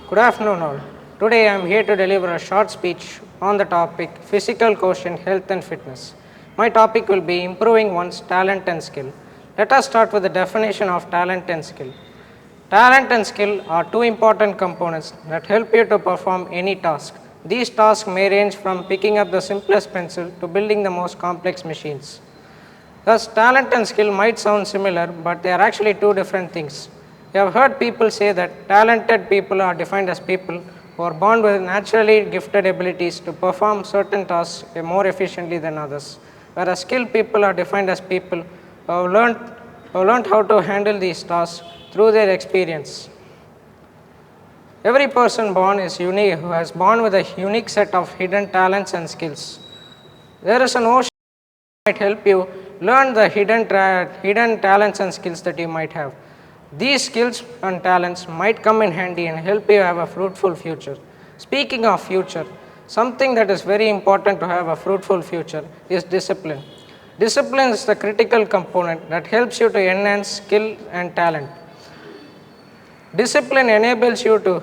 Good afternoon all. Today I am here to deliver a short speech on the topic Physical Quotient, Health and Fitness. My topic will be improving one's talent and skill. Let us start with the definition of talent and skill. Talent and skill are two important components that help you to perform any task. These tasks may range from picking up the simplest pencil to building the most complex machines. Thus, talent and skill might sound similar, but they are actually two different things. You have heard people say that talented people are defined as people who are born with naturally gifted abilities to perform certain tasks more efficiently than others, whereas skilled people are defined as people who have learned how to handle these tasks through their experience. Every person born is unique, who has born with a unique set of hidden talents and skills. There is an ocean that might help you learn the hidden talents and skills that you might have. These skills and talents might come in handy and help you have a fruitful future. Speaking of future, something that is very important to have a fruitful future is discipline. Discipline is the critical component that helps you to enhance skill and talent. Discipline enables you to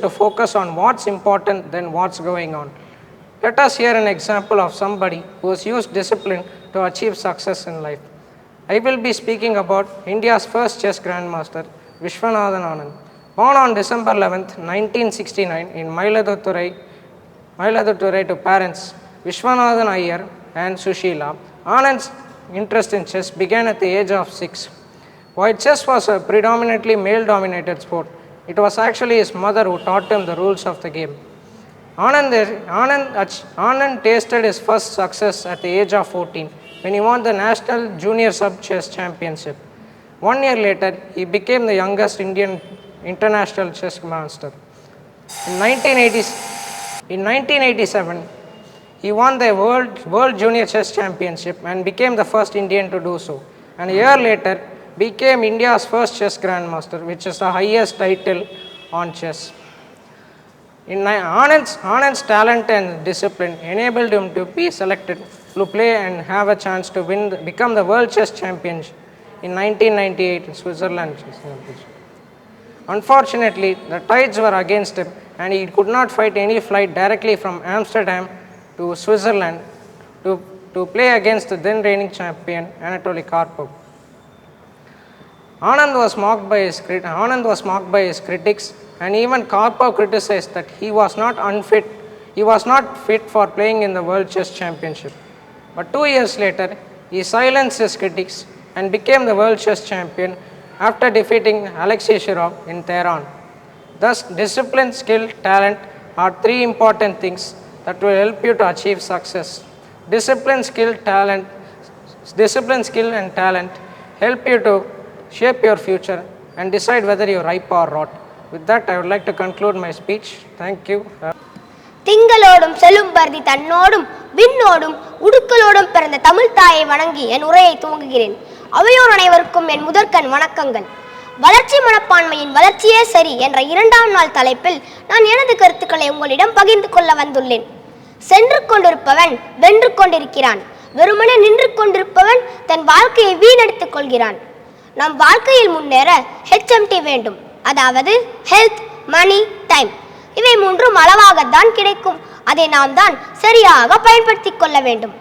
focus on what's important than what's going on. Let us hear an example of somebody who has used discipline to achieve success in life. I will be speaking about India's first chess grandmaster, Vishwanathan Anand. Born on December 11, 1969 in Mayiladuthurai to parents Vishwanathan Iyer and Sushila, Anand's interest in chess began at the age of 6. While chess was a predominantly male-dominated sport, it was actually his mother who taught him the rules of the game. Anand tasted his first success at the age of 14 when he won the National Junior Sub-Chess Championship. 1 year later, he became the youngest Indian international chess master. In 1987, he won the World Junior Chess Championship and became the first Indian to do so. And a year later, became India's first chess grandmaster, which is the highest title on chess. Anand's talent and discipline enabled him to be selected to play and have a chance to become the world chess champion in 1998 in Switzerland. Unfortunately, the tides were against him and he could not fight any flight directly from Amsterdam to Switzerland to play against the then reigning champion Anatoly Karpov. Anand was mocked by his critics, and even Karpov criticized that he was not fit for playing in the World Chess Championship. But 2 years later, he silenced his critics and became the World Chess Champion after defeating Alexei Shirov in Tehran. Thus, discipline, skill, talent are three important things that will help you to achieve success. Discipline, skill, and talent help you to shape your future and decide whether you're ripe or rot. With that, I would like to conclude my speech. Thank you. திங்களோடும் செல்லும் பருதி தன்னோடும் விண்ணோடும் உடுக்களோடும் பிறந்த தமிழ் தாயை வணங்கி என் உரையை துவங்குகிறேன். அவையோர் அனைவருக்கும் என் முதற்கண் வணக்கங்கள். வளர்ச்சி மனப்பான்மையின் வளர்ச்சியே சரி என்ற 2ஆம் நாள் தலைப்பில் நான் எனது கருத்துக்களை உங்களிடம் பகிர்ந்து கொள்ள வந்துள்ளேன். சென்று கொண்டிருப்பவன் வென்று கொண்டிருக்கிறான். வெறுமனே நின்று கொண்டிருப்பவன் தன் வாழ்க்கையை வீணடித்துக் கொள்கிறான். நம் வாழ்க்கையில் முன்னேற HMT வேண்டும். அதாவது ஹெல்த், மணி, டைம். இவை மூன்றும் அளவாகத்தான் கிடைக்கும். அதை நாம் தான் சரியாக பயன்படுத்திக் கொள்ள வேண்டும்.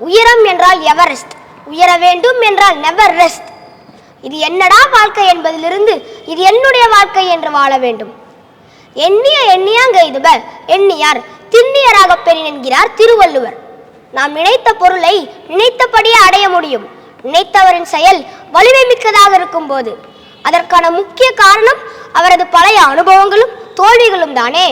உயரம் என்றால் எவரெஸ்ட், உயர வேண்டும் என்றால் நெவர் ரெஸ்ட். இது என்னடா வாழ்க்கை என்பதிலிருந்து இது என்னுடைய வாழ்க்கை என்று வாழ வேண்டும். எண்ணியாங்க எண்ணியார் திண்ணியராக பெறின் என்கிறார் திருவள்ளுவர். நாம் நினைத்த பொருளை நினைத்தபடியே அடைய முடியும். நினைத்தவரின் செயல் வலிமை மிக்கதாக இருக்கும் போது. அதற்கான முக்கிய காரணம் அவரது பழைய அனுபவங்களும் தோல்விகளும் தானே.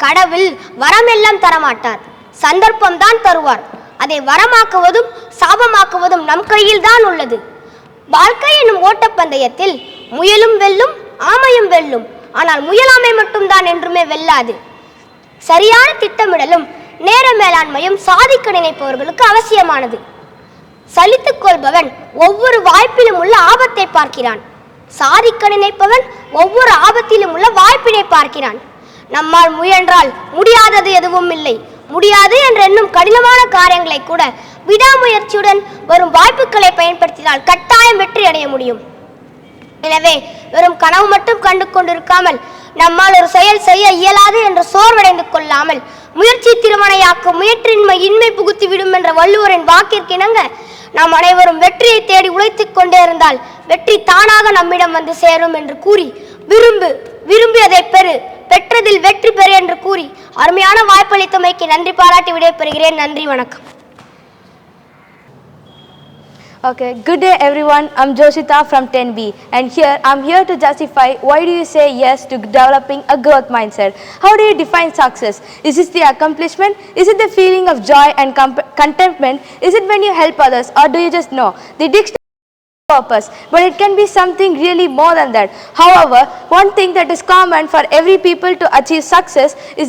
கடவுள் வரமெல்லாம் தரமாட்டார், சந்தர்ப்பம் தான் தருவார். அதை வரமாக்குவதும் சாபமாக்குவதும் நம் கையில் தான் உள்ளது. வாழ்க்கை என்னும் ஓட்டப்பந்தயத்தில் முயலும் வெல்லும், ஆமையும் வெல்லும். ஆனால் முயலாமை மட்டும்தான் என்றுமே வெல்லாது. சரியான திட்டமிடலும் நேர மேலாண்மையும் சாதிக்க நினைப்பவர்களுக்கு அவசியமானது. சலித்துக் கொள்பவன் ஒவ்வொரு வாய்ப்பிலும் உள்ள ஆபத்தை பார்க்கிறான். சாதிக்க நினைப்பவன் ஒவ்வொரு ஆபத்திலும் உள்ள வாய்ப்பினை பார்க்கிறான். நம்மால் முயன்றால் முடியாதது எதுவும் இல்லை. முடியாது என்ற எண்ணும் கடினமான காரியங்களை கூட விடாமுயற்சியுடன் வரும் வாய்ப்புகளை பயன்படுத்தினால் கட்டாயம் வெற்றி அடைய முடியும். எனவே வெறும் கனவு மட்டும் கண்டு கொண்டிருக்காமல் நம்மால் ஒரு செயல் செய்ய இயலாது என்று சோர்வடைந்து கொள்ளாமல் முயற்சி திருமணையாக்கும் முயற்றின்மை இன்மை புகுத்தி விடும் என்ற வள்ளுவரின் வாக்கிற்கிணங்க நாம் அனைவரும் வெற்றியை தேடி உழைத்துக் கொண்டே இருந்தால் வெற்றி தானாக நம்மிடம் வந்து சேரும் என்று கூறி விரும்பியதை பெறு, பெற்றதில் வெற்றி பெறு என்று கூறி அருமையான வாய்ப்பளித்தமைக்கு நன்றி பாராட்டி விடைபெறுகிறேன். நன்றி, வணக்கம். Okay, good day everyone. I'm Joshita from 10B and I'm here to justify why do you say yes to developing a growth mindset. How do you define success? Is it the accomplishment? Is it the feeling of joy and contentment? Is it when you help others, or do you just know? The dictionary purpose, but it can be something really more than that. However, one thing that is common for every people to achieve success is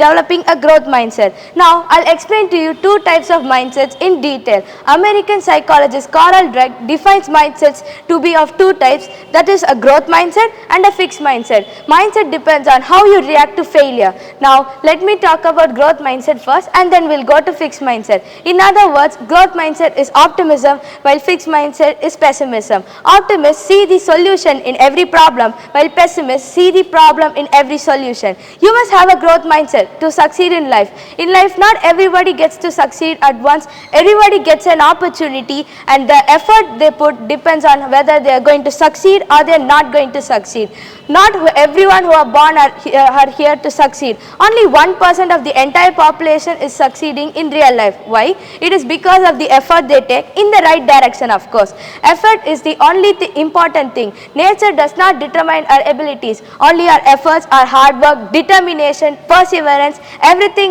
developing a growth mindset. Now I'll explain to you two types of mindsets in detail. American psychologist Carl Dweck defines mindsets to be of two types, that is a growth mindset and a fixed mindset. Mindset depends on how you react to failure. Now let me talk about growth mindset first and then we'll go to fixed mindset. In other words, growth mindset is optimism while fixed mindset is pessimism. Optimists see the solution in every problem while pessimists see the problem in every solution. You must have a growth mindset to succeed in life. In life, not everybody gets to succeed at once. Everybody gets an opportunity and the effort they put depends on whether they are going to succeed or they are not going to succeed. Not everyone who are born are here to succeed. Only 1% of the entire population is succeeding in real life. Why? It is because of the effort they take in the right direction, of course. Effort is the only important thing. Nature does not determine our abilities. Only our efforts, our hard work, determination, perseverance, everything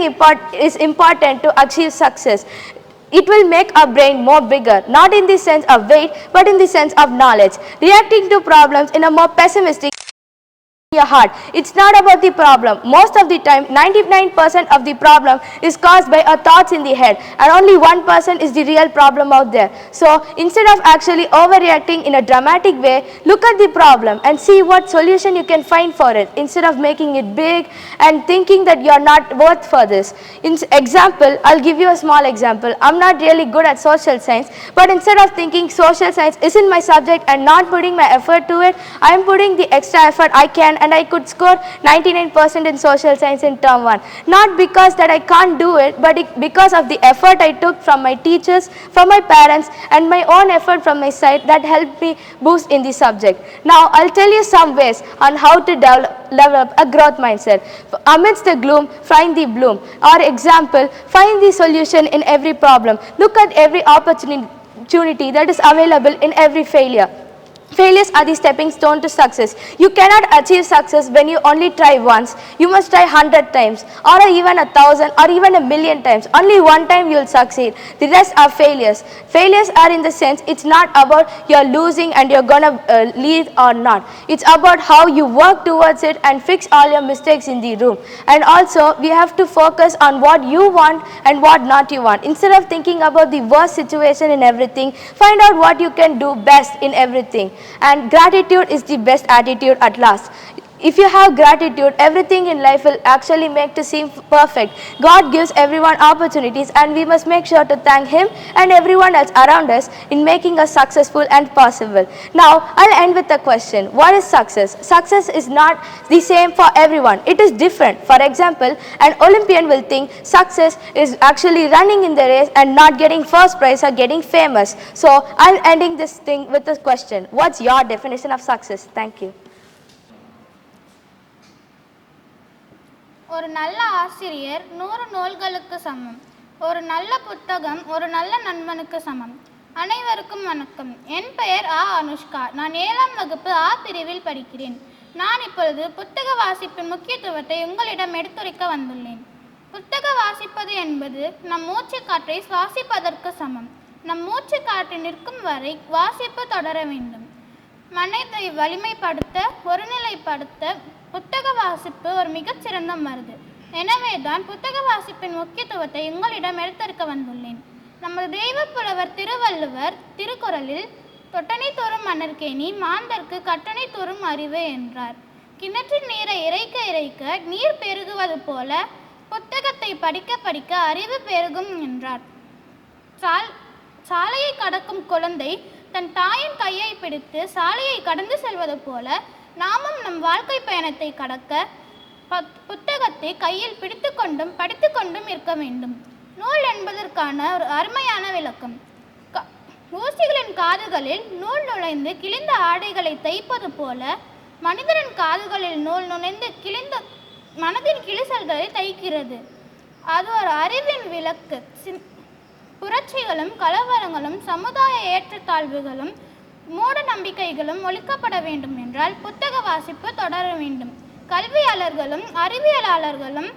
is important to achieve success. It will make our brain more bigger, not in the sense of weight, but in the sense of knowledge. Reacting to problems in a more pessimistic your heart. It's not about the problem. Most of the time, 99% of the problem is caused by our thoughts in the head and only 1% is the real problem out there. So instead of actually overreacting in a dramatic way, look at the problem and see what solution you can find for it instead of making it big and thinking that you're not worth for this. In example, I'll give you a small example. I'm not really good at social science, but instead of thinking social science isn't my subject and not putting my effort to it, I'm putting the extra effort I can and I could score 99% in social science in term 1. Not because that I can't do it, but because of the effort I took from my teachers, from my parents and my own effort from my side that helped me boost in the subject. Now I'll tell you some ways on how to develop a growth mindset. Amidst the gloom, find the bloom. Or example, find the solution in every problem. Look at every opportunity that is available in every failure. Failures are the stepping stone to success. You cannot achieve success when you only try once. You must try 100 times or even 1,000 or even 1,000,000 times. Only one time you will succeed. The rest are failures. Failures are in the sense it's not about you're losing and you're gonna lead or not. It's about how you work towards it and fix all your mistakes in the room. And also we have to focus on what you want and what not you want. Instead of thinking about the worst situation in everything, find out what you can do best in everything. And gratitude is the best attitude at last. If you have gratitude, everything in life will actually make to seem perfect. God gives everyone opportunities and we must make sure to thank Him and everyone else around us in making us successful and possible. Now, I'll end with a question. What is success? Success is not the same for everyone. It is different. For example, an Olympian will think success is actually running in the race and not getting first prize or getting famous. So, I'm ending this thing with a question. What's your definition of success? Thank you. ஒரு நல்ல ஆசிரியர் 100 நூல்களுக்கு சமம். ஒரு நல்ல புத்தகம் ஒரு நல்ல நண்பனுக்கு சமம். அனைவருக்கும் வணக்கம். என் பெயர் அனுஷ்கா. நான் 7ஆம் வகுப்பு பிரிவில் படிக்கிறேன். நான் இப்பொழுது புத்தக வாசிப்பின் முக்கியத்துவத்தை உங்களிடம் எடுத்துரைக்க வந்துள்ளேன். புத்தக வாசிப்பது என்பது நம் மூச்சு காற்றை சுவாசிப்பதற்கு சமம். நம் மூச்சு காற்று நிற்கும் வரை வாசிப்பு தொடர வேண்டும். மனதை வலிமைப்படுத்த ஒருநிலைப்படுத்த புத்தக வாசிப்பு ஒரு மிகச்சிறந்த மருந்து. எனவேதான் புத்தக வாசிப்பின் முக்கியத்துவத்தை உங்களிடம் எடுத்திருக்க வந்துள்ளேன். நமது தெய்வ புலவர் திருவள்ளுவர் திருக்குறளில் தொட்டனை தோறும் மன்னர்கேணி மாந்தர்க்கு கட்டணை தோறும் அறிவு என்றார். கிணற்றின் நீரை இறைக்க இறைக்க நீர் பெருகுவது போல புத்தகத்தை படிக்க படிக்க அறிவு பெருகும் என்றார். சாலையை கடக்கும் குழந்தை தன் தாயின் கையை பிடித்து சாலையை கடந்து செல்வது போல நாமும் நம் வாழ்க்கை பயணத்தை கடக்க புத்தகத்தை கையில் பிடித்து கொண்டும் படித்து கொண்டும் இருக்க வேண்டும். நூல் என்பதற்கான ஒரு அருமையான விளக்கம். ஊசிகளின் காதுகளில் நூல் நுழைந்து கிழிந்த ஆடைகளை தைப்பது போல மனிதரின் காதுகளில் நூல் நுழைந்து கிழிந்த மனதின் கிழிசல்களை தைக்கிறது. அது ஒரு அறிவின் விளக்கு. புரட்சிகளும் கலவரங்களும் சமுதாய ஏற்றத்தாழ்வுகளும் மூட நம்பிக்கைகளும் ஒழிக்கப்பட வேண்டும் என்றால் புத்தக வாசிப்பு தொடர வேண்டும். கல்வியாளர்களும் அறிவியலாளர்களும்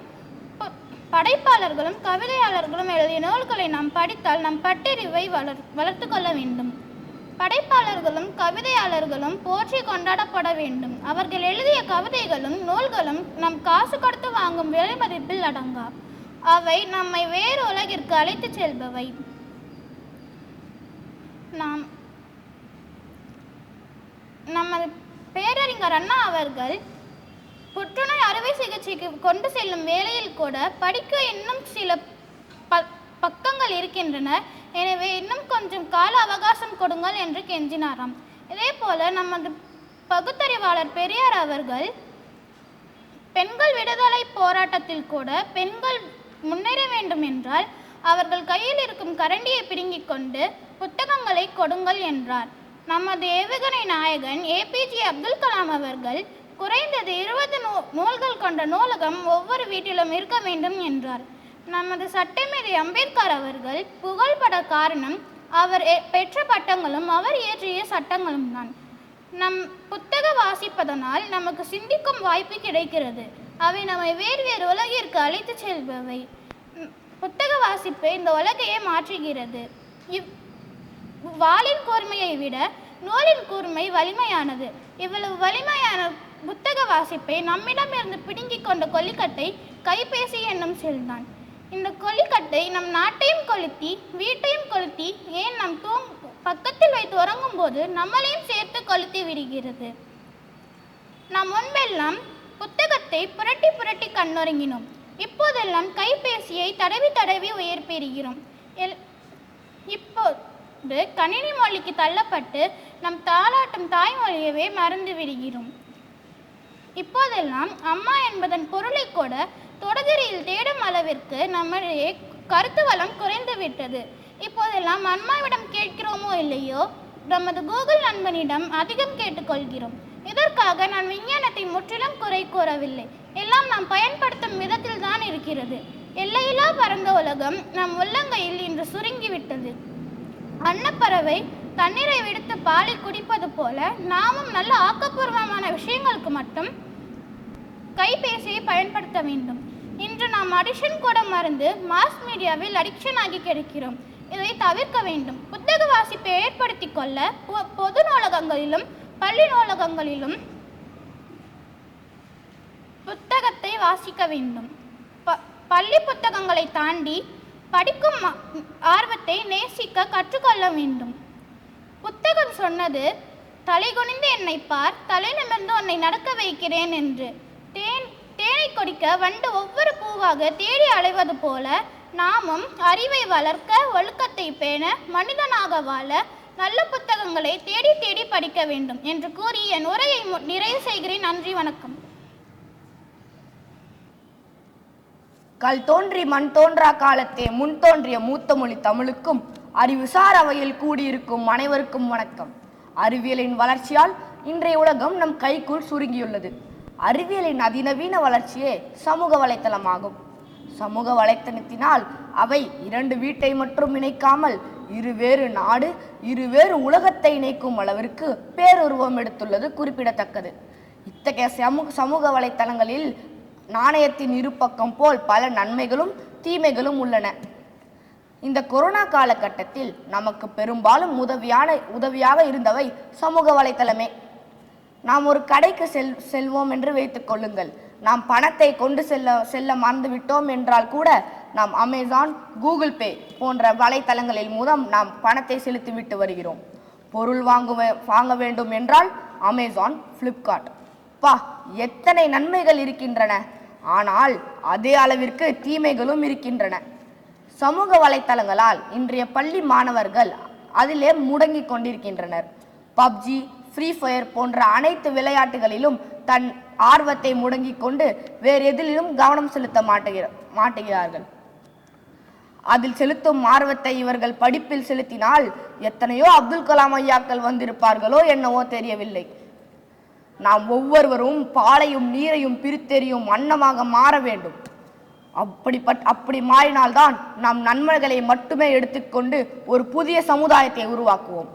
படைப்பாளர்களும் கவிதையாளர்களும் எழுதிய நூல்களை நாம் படித்தால் நம் பட்டறிவை வளர்த்து கொள்ள வேண்டும். படைப்பாளர்களும் கவிதையாளர்களும் போற்றி கொண்டாடப்பட வேண்டும். அவர்கள் எழுதிய கவிதைகளும் நூல்களும் நம் காசு கொடுத்து வாங்கும் விலை மதிப்பில் அடங்கா. அவை நம்மை வேறு உலகிற்கு அழைத்து செல்பவை. நமது பேரறிஞர் அண்ணா அவர்கள் புற்றுநோய் அறுவை சிகிச்சைக்கு கொண்டு செல்லும் வேளையில் கூட படிக்க இன்னும் சில பக்கங்கள் இருக்கின்றன, எனவே இன்னும் கொஞ்சம் கால அவகாசம் கொடுங்கள் என்று கெஞ்சினாராம். இதே போல நமது பகுத்தறிவாளர் பெரியார் அவர்கள் பெண்கள் விடுதலை போராட்டத்தில் கூட பெண்கள் முன்னேற வேண்டும் என்றால் அவர்கள் கையில் இருக்கும் கரண்டியை பிடுங்கிக் கொண்டு புத்தகங்களை கொடுங்கள் என்றார். நமது ஏவுகணை நாயகன் ஏபிஜே அப்துல் கலாம் அவர்கள் குறைந்தது 20 நூல்கள் கொண்ட நூலகம் ஒவ்வொரு வீட்டிலும் இருக்க வேண்டும் என்றார். நமது சட்டமேதை அம்பேத்கர் அவர்கள் புகழ்பட காரணம் அவர் பெற்ற பட்டங்களும் அவர் இயற்றிய சட்டங்களும் தான். நம் புத்தக வாசிப்பதனால் நமக்கு சிந்திக்கும் வாய்ப்பு கிடைக்கிறது. அவை நம்மை வேறு வேறு உலகிற்கு அழைத்து செல்பவை. புத்தக வாசிப்பு இந்த உலகையே மாற்றுகிறது. வாளின் கூர்மையை விட நூலின் கூர்மை வலிமையானது. இவ்வளவு வலிமையான புத்தக வாசிப்பை நம்மிடமிருந்து பிடுங்கிக் கொண்ட கொல்லிக்கட்டை கைபேசி என்னும் செல்தான். இந்த கொல்லிக்கட்டை நம் நாட்டையும் கொளுத்தி வீட்டையும் கொளுத்தி ஏன் நம் பக்கத்தில் வைத்து உறங்கும் போது நம்மளையும் சேர்த்து கொளுத்தி விடுகிறது. நாம் முன்பெல்லாம் புத்தகத்தை புரட்டி புரட்டி கண்ணுறங்கினோம். இப்போதெல்லாம் கைபேசியை தடவி தடவி உயிர் பெறுகிறோம். இப்போது கணினி மொழிக்கு தள்ளப்பட்டு நம் தாளாட்டும் தாய்மொழியவே மறந்து விடுகிறோம். இப்போதெல்லாம் அம்மா என்பதன் பொருளை கூட தொடர்களில் தேடும் அளவிற்கு நம்முடைய கருத்து வளம் குறைந்து விட்டது. இப்போதெல்லாம் அம்மாவிடம் கேட்கிறோமோ இல்லையோ, நமது கூகுள் நண்பனிடம் அதிகம் கேட்டுக்கொள்கிறோம். இதற்காக நான் விஞ்ஞானத்தை முற்றிலும் குறை கூறவில்லை. எல்லாம் நாம் பயன்படுத்தும் விதத்தில் தான் இருக்கிறது. எல்லையில்லா பரந்த உலகம் நம் உள்ளங்கையில் இன்று சுருங்கிவிட்டது. அன்னப்பறவை தண்ணீரை விடுத்து பாலை குடிப்பது போல நாமும் நல்ல ஆக்கப்பூர்வமான விஷயங்களுக்கு மட்டும் கைபேசியை பயன்படுத்த வேண்டும். இன்று நாம் அடிக்ஷன் கூட மறந்து மாஸ் மீடியாவில் அடிக்ஷன் ஆகி கிடைக்கிறோம். இதை தவிர்க்க வேண்டும். புத்தக வாசிப்பை ஏற்படுத்தி கொள்ள பொது நூலகங்களிலும் பள்ளி நூலகங்களிலும் புத்தகத்தை வாசிக்க வேண்டும். பள்ளி புத்தகங்களை தாண்டி படிக்கும் ஆர்வத்தை நேசிக்க கற்றுக்கொள்ள வேண்டும். புத்தகம் சொன்னது, தலை குனிந்து என்னை பார், தலை நிமிர்ந்து உன்னை நடக்க வைக்கிறேன் என்று. தேனை கொடிக்க வண்டு ஒவ்வொரு பூவாக தேடி அலைவது போல நாமும் அறிவை வளர்க்க, ஒழுக்கத்தை பேண, மனிதனாக வாழ நல்ல புத்தகங்களை தேடி தேடி படிக்க வேண்டும் என்று கூறி என் உரையை நிறைவு செய்கிறேன். நன்றி, வணக்கம். கல் தோன்றி மண் தோன்றா காலத்தே முன் தோன்றிய மூத்த மொழி தமிழுக்கும் அறிவுசார் அவையில் கூடியிருக்கும் அனைவருக்கும் வணக்கம். அறிவியலின் வளர்ச்சியால் இன்றைய உலகம் நம் கைக்குள் சுருங்கியுள்ளது. அறிவியலின் அதிநவீன வளர்ச்சியே சமூக வலைத்தளமாகும். சமூக வலைத்தளத்தினால் அவை இரண்டு வீட்டை மட்டும் இணைக்காமல் இருவேறு நாடு, இருவேறு உலகத்தை இணைக்கும் அளவிற்கு பேருருவம் எடுத்துள்ளது குறிப்பிடத்தக்கது. இத்தகைய சமூக வலைத்தளங்களில் நாணயத்தின் இருபக்கம் போல் பல நன்மைகளும் தீமைகளும் உள்ளன. இந்த கொரோனா காலகட்டத்தில் நமக்கு பெரும்பாலும் உதவியாக இருந்தவை சமூக வலைத்தளமே. நாம் ஒரு கடைக்கு செல்வோம் என்று வைத்துக் கொள்ளுங்கள். நாம் பணத்தை கொண்டு செல்ல மறந்துவிட்டோம் என்றால் கூட நாம் அமேசான், கூகுள் பே போன்ற வலைத்தளங்களின் மூலம் நாம் பணத்தை செலுத்திவிட்டு வருகிறோம். பொருள் வாங்க வேண்டும் என்றால் அமேசான், ஃப்ளிப்கார்ட். எத்தனை நன்மைகள் இருக்கின்றன. ஆனால் அதே அளவிற்கு தீமைகளும் இருக்கின்றன. சமூக வலைத்தளங்களால் இன்றைய பள்ளி மாணவர்கள் அதிலே முடங்கி கொண்டிருக்கின்றனர். பப்ஜி, ஃப்ரீ ஃபயர் போன்ற அனைத்து விளையாட்டுகளிலும் தன் ஆர்வத்தை முடங்கிக் கொண்டு வேறு எதிலும் கவனம் செலுத்த மாட்டுகிறார்கள். அதில் செலுத்தும் ஆர்வத்தை இவர்கள் படிப்பில் செலுத்தினால் எத்தனையோ அப்துல் கலாம் ஐயாக்கள் வந்திருப்பார்களோ என்னவோ தெரியவில்லை. நாம் ஒவ்வொருவரும் பாலையும் நீரையும் பிரித்தெறியும் அன்னமாக மாற வேண்டும். அப்படி மாறினால்தான் நாம் நன்மைகளை மட்டுமே எடுத்துக்கொண்டு ஒரு புதிய சமுதாயத்தை உருவாக்குவோம்.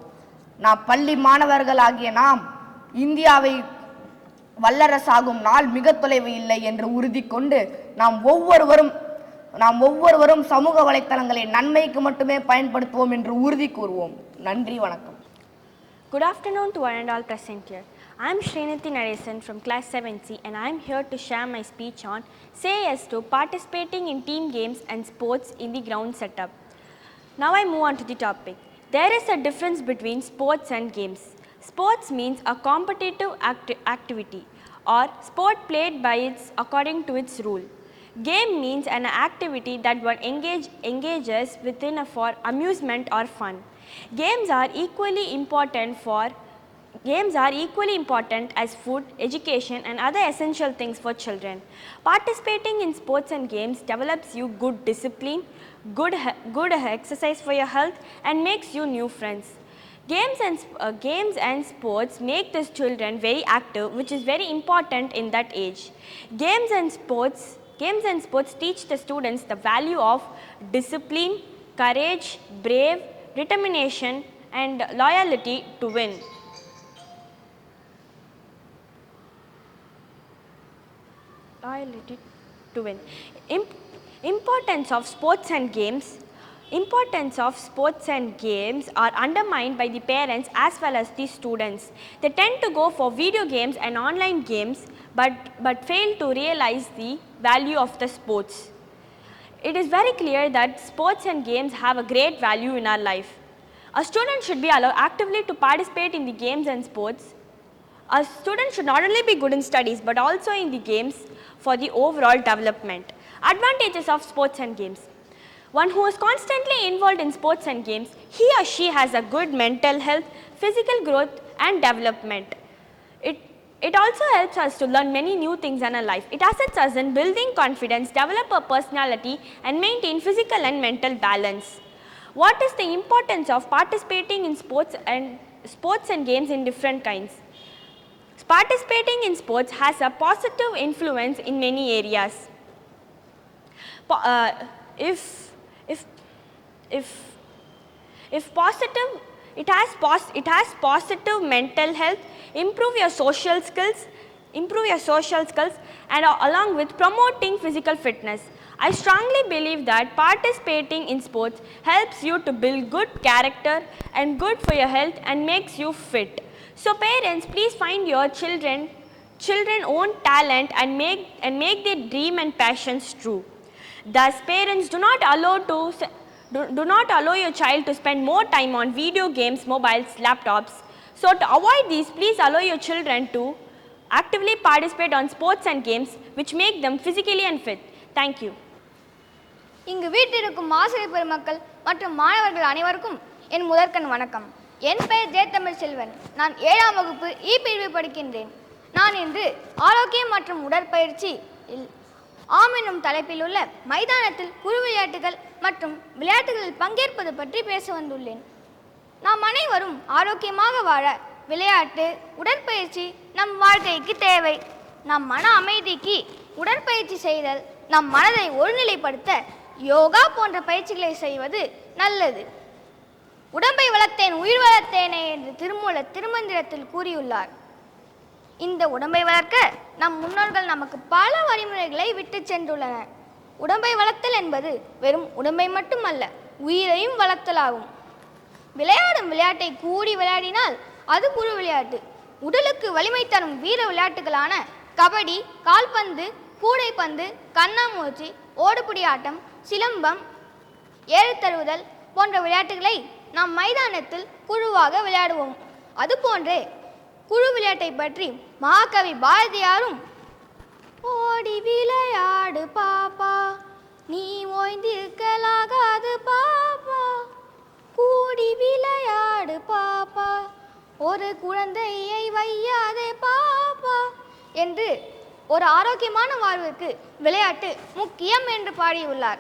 நாம் பள்ளி மாணவர்களாகிய நாம் இந்தியாவை வல்லரசாகும் நாள் மிக தொலைவு இல்லை என்று உறுதி கொண்டு நாம் ஒவ்வொருவரும் சமூக வலைத்தளங்களை நன்மைக்கு மட்டுமே பயன்படுத்துவோம் என்று உறுதி கூறுவோம். நன்றி, வணக்கம். Good afternoon to one and all present here. I am Srinati Naresan from class 7C and I am here to share my speech on say yes to participating in team games and sports in the ground setup. Now I move on to the topic. There is a difference between sports and games. Sports means a competitive activity or sport played by according to its rule. Game means an activity that one engages within for amusement or fun. Games are equally important as food, education and other essential things for children. Participating in sports and games develops you good discipline, good exercise for your health and makes you new friends. Games and sports make the children very active, which is very important in that age. Games and sports teach the students the value of discipline, courage, brave, determination and loyalty to win. Importance of sports and games are undermined by the parents as well as the students. They tend to go for video games and online games but fail to realize the value of the sports. It is very clear that sports and games have a great value in our life. A student should be allowed actively to participate in the games and sports. A student should not only be good in studies but also in the games for the overall development. Advantages of sports and games. One who is constantly involved in sports and games, he or she has a good mental health, physical growth and development. It also helps us to learn many new things in our life. It assists us in building confidence, develop a personality and maintain physical and mental balance. What is the importance of participating in sports and games in different kinds? Participating in sports has a positive influence in many areas. It has positive mental health, improve your social skills and along with promoting physical fitness. I strongly believe that participating in sports helps you to build good character and good for your health and makes you fit. So parents, please find your children own talent and make their dream and passions true. Thus parents do not allow your child to spend more time on video games, mobiles, laptops. So to avoid these, please allow your children to actively participate on sports and games which make them physically and fit. Thank you. இங்கு வீட்டிற்கும் ஆசிரியர் பெருமக்கள் மற்றும் மாணவர்கள் அனைவருக்கும் என் முதற்கண் வணக்கம். என் பெயர் ஜே தமிழ் செல்வன். நான் 7ஆம் வகுப்பு பிரிவு படிக்கின்றேன். நான் இன்று ஆரோக்கியம் மற்றும் உடற்பயிற்சி ஆம் என்னும் தலைப்பில் உள்ள மைதானத்தில் குழு விளையாட்டுகள் மற்றும் விளையாட்டுகளில் பங்கேற்பது பற்றி பேச வந்துள்ளேன். நாம் அனைவரும் ஆரோக்கியமாக வாழ விளையாட்டு, உடற்பயிற்சி நம் வாழ்க்கைக்கு தேவை. நம் மன அமைதிக்கு உடற்பயிற்சி செய்தல், நம் மனதை ஒருநிலைப்படுத்த யோகா போன்ற பயிற்சிகளை செய்வது நல்லது. உடம்பை வளர்த்தேன் உயிர் வளர்த்தேனே என்று திருமந்திரத்தில் கூறியுள்ளார். இந்த உடம்பை வளர்க்க நம் முன்னோர்கள் நமக்கு பல வழிமுறைகளை விட்டு சென்றுள்ளனர். உடம்பை வளர்த்தல் என்பது வெறும் உடம்பை மட்டுமல்ல, உயிரையும் வளர்த்தலாகும். விளையாடும் விளையாட்டை கூடி விளையாடினால் அது குழு விளையாட்டு. உடலுக்கு வலிமை தரும் வீர விளையாட்டுகளான கபடி, கால்பந்து, கூடைப்பந்து, கண்ணாமூச்சி, ஓடுபிடி ஆட்டம், சிலம்பம், ஏறுதழுவுதல் போன்ற விளையாட்டுகளை நாம் மைதானத்தில் குழுவாக விளையாடுவோம். அதுபோன்றே குழு விளையாட்டை பற்றி மகாகவி பாரதியாரும் ஓடி விளையாடு பாப்பா, நீ ஓய்ந்திருக்கலாகாது பாப்பா, கூடி விளையாடு பாப்பா, ஒரு குழந்தையை வையாதே பாப்பா என்று ஒரு ஆரோக்கியமான வாழ்விற்கு விளையாட்டு முக்கியம் என்று பாடியுள்ளார்.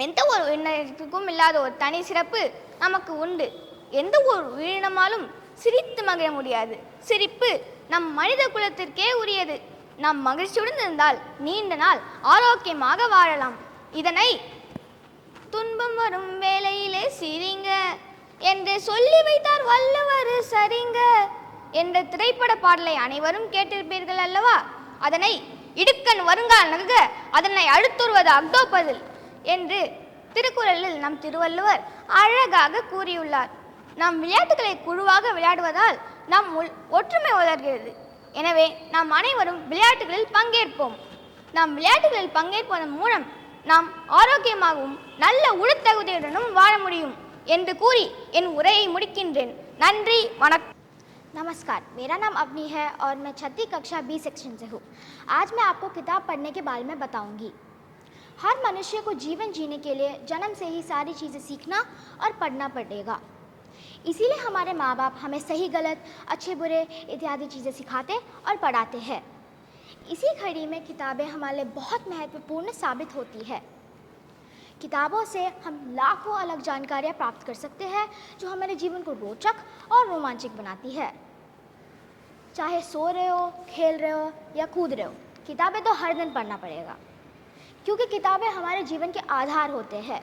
எந்த ஒரு இனத்திற்கும் இல்லாத ஒரு தனி சிறப்பு நமக்கு உண்டு. எந்த ஒரு உயிரினமாலும் சிரித்து மகிழ முடியாது. சிரிப்பு நம் மனித குலத்திற்கே உரியது. நாம் மகிழ்ச்சியுடன் இருந்தால் நீண்ட நாள் ஆரோக்கியமாக வாழலாம். இதனை துன்பம் வரும் வேளையிலே சிரிங்க என்று சொல்லி வைத்தார் வள்ளுவர் சரிங்க என்ற திரைப்பட பாடலை அனைவரும் கேட்டிருப்பீர்கள் அல்லவா? அதனை இடுக்கண் வருங்கால் நல்க அதனை அடுத்துருவது அக்டோபதில் என்று திருக்குறளில் நம் திருவள்ளுவர் அழகாக கூறியுள்ளார். நாம் விளையாட்டுகளை குழுவாக விளையாடுவதால் நம் ஒற்றுமை வளர்கிறது. எனவே நாம் அனைவரும் விளையாட்டுகளில் பங்கேற்போம். நாம் விளையாட்டுகளில் பங்கேற்பதன் மூலம் நாம் ஆரோக்கியமாகவும் நல்ல உடற்தகுதியுடனும் வாழ முடியும் என்று கூறி என் உரையை முடிக்கின்றேன். நன்றி, வணக்கம். नमस्कार, मेरा नाम अवनी है और मैं 6वीं कक्षा बी सेक्शन से हूँ। आज मैं आपको किताब पढ़ने के बारे में बताऊंगी। हर मनुष्य को जीवन जीने के लिए जन्म से ही सारी चीज़ें सीखना और पढ़ना पड़ेगा। इसीलिए हमारे माँ बाप हमें सही गलत, अच्छे बुरे इत्यादि चीज़ें सिखाते और पढ़ाते हैं। इसी घड़ी में किताबें हमारे लिए बहुत महत्वपूर्ण साबित होती है। किताबों से हम लाखों अलग जानकारियाँ प्राप्त कर सकते हैं जो हमारे जीवन को रोचक और रोमांचक बनाती है। चाहे सो रहे हो, खेल रहे हो या कूद रहे हो, किताबें तो हर दिन पढ़ना पड़ेगा, क्योंकि किताबें हमारे जीवन के आधार होते हैं।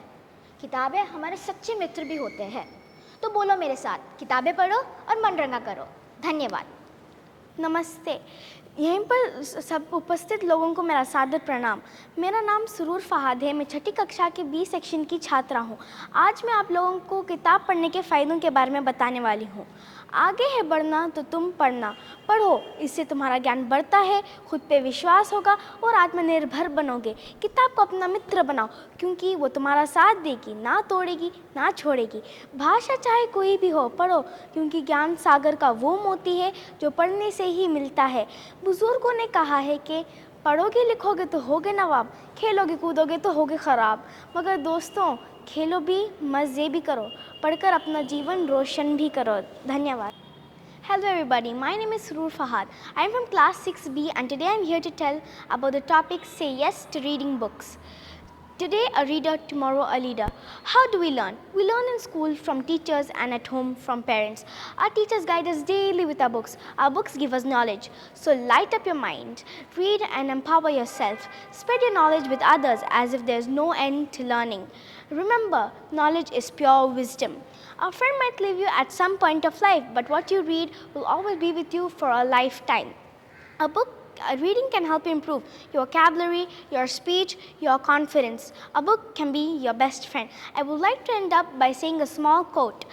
किताबें हमारे सच्चे मित्र भी होते हैं। तो बोलो मेरे साथ, किताबें पढ़ो और मनोरंजन करो। धन्यवाद। नमस्ते। यहीं पर सब उपस्थित लोगों को मेरा सादर प्रणाम। मेरा नाम सुरूर फहाद है। मैं 6ठी कक्षा के बी सेक्शन की छात्रा हूँ। आज मैं आप लोगों को किताब पढ़ने के फ़ायदों के बारे में बताने वाली हूँ। आगे है बढ़ना तो तुम पढ़ना, पढ़ो, इससे तुम्हारा ज्ञान बढ़ता है, खुद पे विश्वास होगा और आत्मनिर्भर बनोगे। किताब को अपना मित्र बनाओ, क्योंकि वो तुम्हारा साथ देगी, ना तोड़ेगी, ना छोड़ेगी। भाषा चाहे कोई भी हो, पढ़ो, क्योंकि ज्ञान सागर का वो मोती है जो पढ़ने से ही मिलता है। बुजुर्गों ने कहा है कि पढ़ोगे लिखोगे तो होगे नवाब, खेलोगे कूदोगे तो होगे ख़राब। मगर दोस्तों, खेलो भी, मज़े भी करो, पढ़कर अपना जीवन रोशन भी करो। धन्यवाद। Hello everybody, my name is Surur Fahad. I am from class 6B and today I am here to tell about the topic Say Yes to Reading Books. Today a reader, tomorrow a leader. How do we learn? We learn in school from teachers and at home from parents. Our teachers guide us daily with our books. Our books give us knowledge. So light up your mind, read and empower yourself. Spread your knowledge with others as if there is no end to learning. Remember, knowledge is pure wisdom. A friend might leave you at some point of life, but what you read will always be with you for a lifetime. Reading can help you improve your vocabulary, your speech, your confidence. A book can be your best friend. I would like to end up by saying a small quote.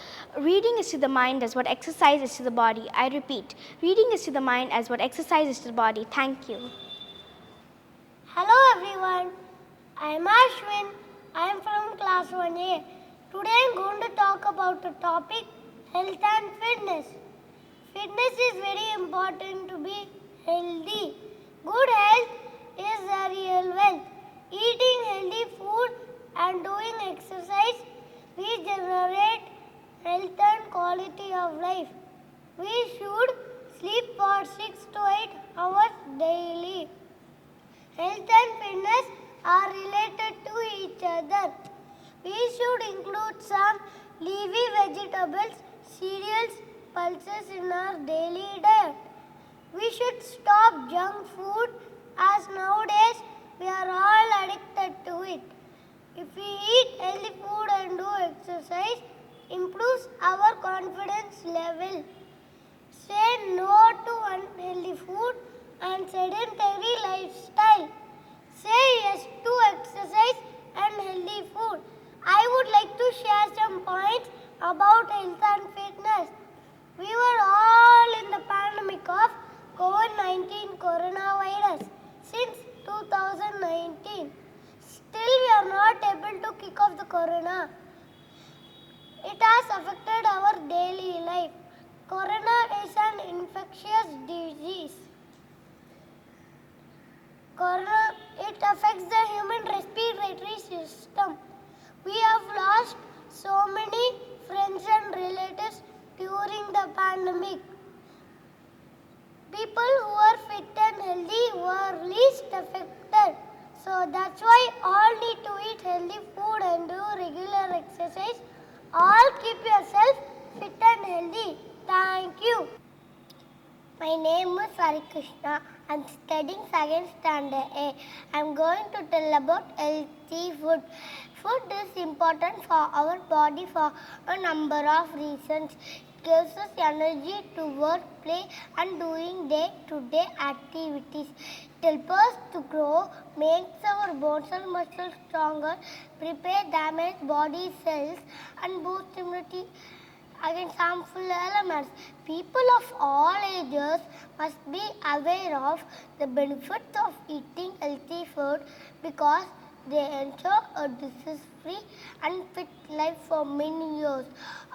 Reading is to the mind as what exercise is to the body. I repeat, reading is to the mind as what exercise is to the body. Thank you. Hello everyone, I am Ashwin. I am from class 1A. Today I am going to talk about the topic health and fitness. Fitness is very important to be healthy. Good health is the real wealth. Eating healthy food and doing exercise, we generate health and quality of life. We should sleep for 6 to 8 hours daily. Health and fitness are related to each other. We should include some leafy vegetables, cereals, pulses in our daily diet. We should stop junk food as nowadays we are all addicted to it. If we eat healthy food and do exercise, improves our confidence level. Say no to unhealthy food and sedentary lifestyle. Say yes to exercise and healthy food. I would like to share some points about health and fitness. We were all in the pandemic of COVID-19 coronavirus since 2019. Still we are not able to kick off the corona. It has affected our daily life. Corona is an infectious disease. It affects the human respiratory system. We have lost so many friends and relatives due My name is Hari Krishna. I am studying second standard A. I am going to tell about healthy food. Food is important for our body for a number of reasons. It gives us energy to work, play and doing day-to-day activities. It helps us to grow, makes our bones and muscles stronger, prepare damaged body cells and boost immunity against harmful elements. People of all ages must be aware of the benefits of eating healthy food because they ensure a disease-free and fit life for many years.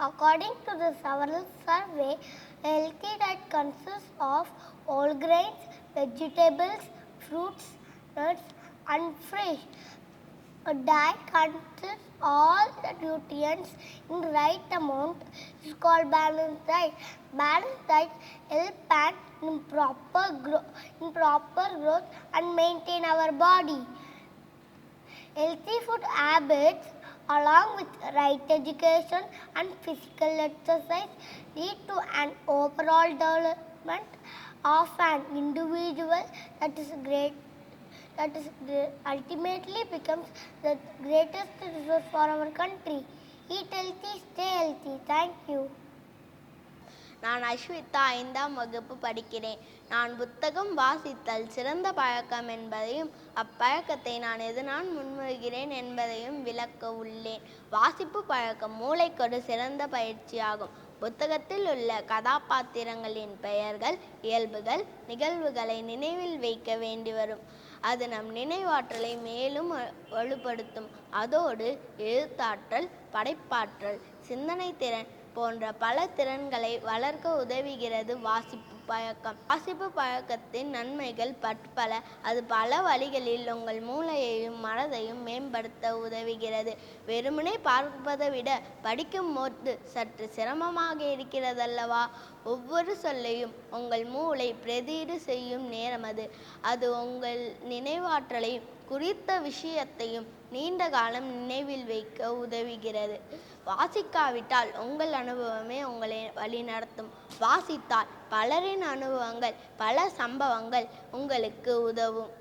According to the several survey, a healthy diet consists of whole grains, vegetables, fruits, nuts, and fish. A diet contains all the nutrients in right amount is called balanced diet. Balanced diet help in proper growth and maintain our body. Healthy food habits along with right education and physical exercise lead to an overall development of an individual that ultimately becomes the greatest resource for our country. Eat healthy, stay healthy. Thank you. நான் அஸ்விதா 5ஆம் வகுப்பு படிக்கிறேன். நான் புத்தகம் வாசித்தல் சிறந்த பழக்கம் என்பதையும் அப்பழக்கத்தை நான் எதனால் முன்மொழிகிறேன் என்பதையும் விளக்க உள்ளேன். வாசிப்பு பழக்கம் மூளைக்கொரு சிறந்த பயிற்சியாகும். புத்தகத்தில் உள்ள கதாபாத்திரங்களின் பெயர்கள், இயல்புகள், நிகழ்வுகளை நினைவில் வைக்க வேண்டி வரும். அது நம் நினைவாற்றலை மேலும் வலுப்படுத்தும். அதோடு எழுத்தாற்றல், படைப்பாற்றல், சிந்தனை திறன் போன்ற பல திறன்களை வளர்க்க உதவுகிறது வாசிப்பு பழக்கம். வாசிப்பு பழக்கத்தின் நன்மைகள் பற்பல. அது பல வழிகளில் உங்கள் மூளையையும் மனதையும் மேம்படுத்த உதவுகிறது. வெறுமனே பார்ப்பதை விட படிக்கும் போது சற்று சிரமமாக இருக்கிறதல்லவா? ஒவ்வொரு சொல்லையும் உங்கள் மூளை பிரதியீடு செய்யும் நேரம் அது. அது உங்கள் நினைவாற்றலையும் குறித்த விஷயத்தையும் நீண்ட காலம் நினைவில் வைக்க உதவுகிறது. வாசிக்காவிட்டால் உங்கள் அனுபவமே உங்களை வழிநடத்தும். வாசித்தால் பலரின் அனுபவங்கள், பல சம்பவங்கள் உங்களுக்கு உதவும்.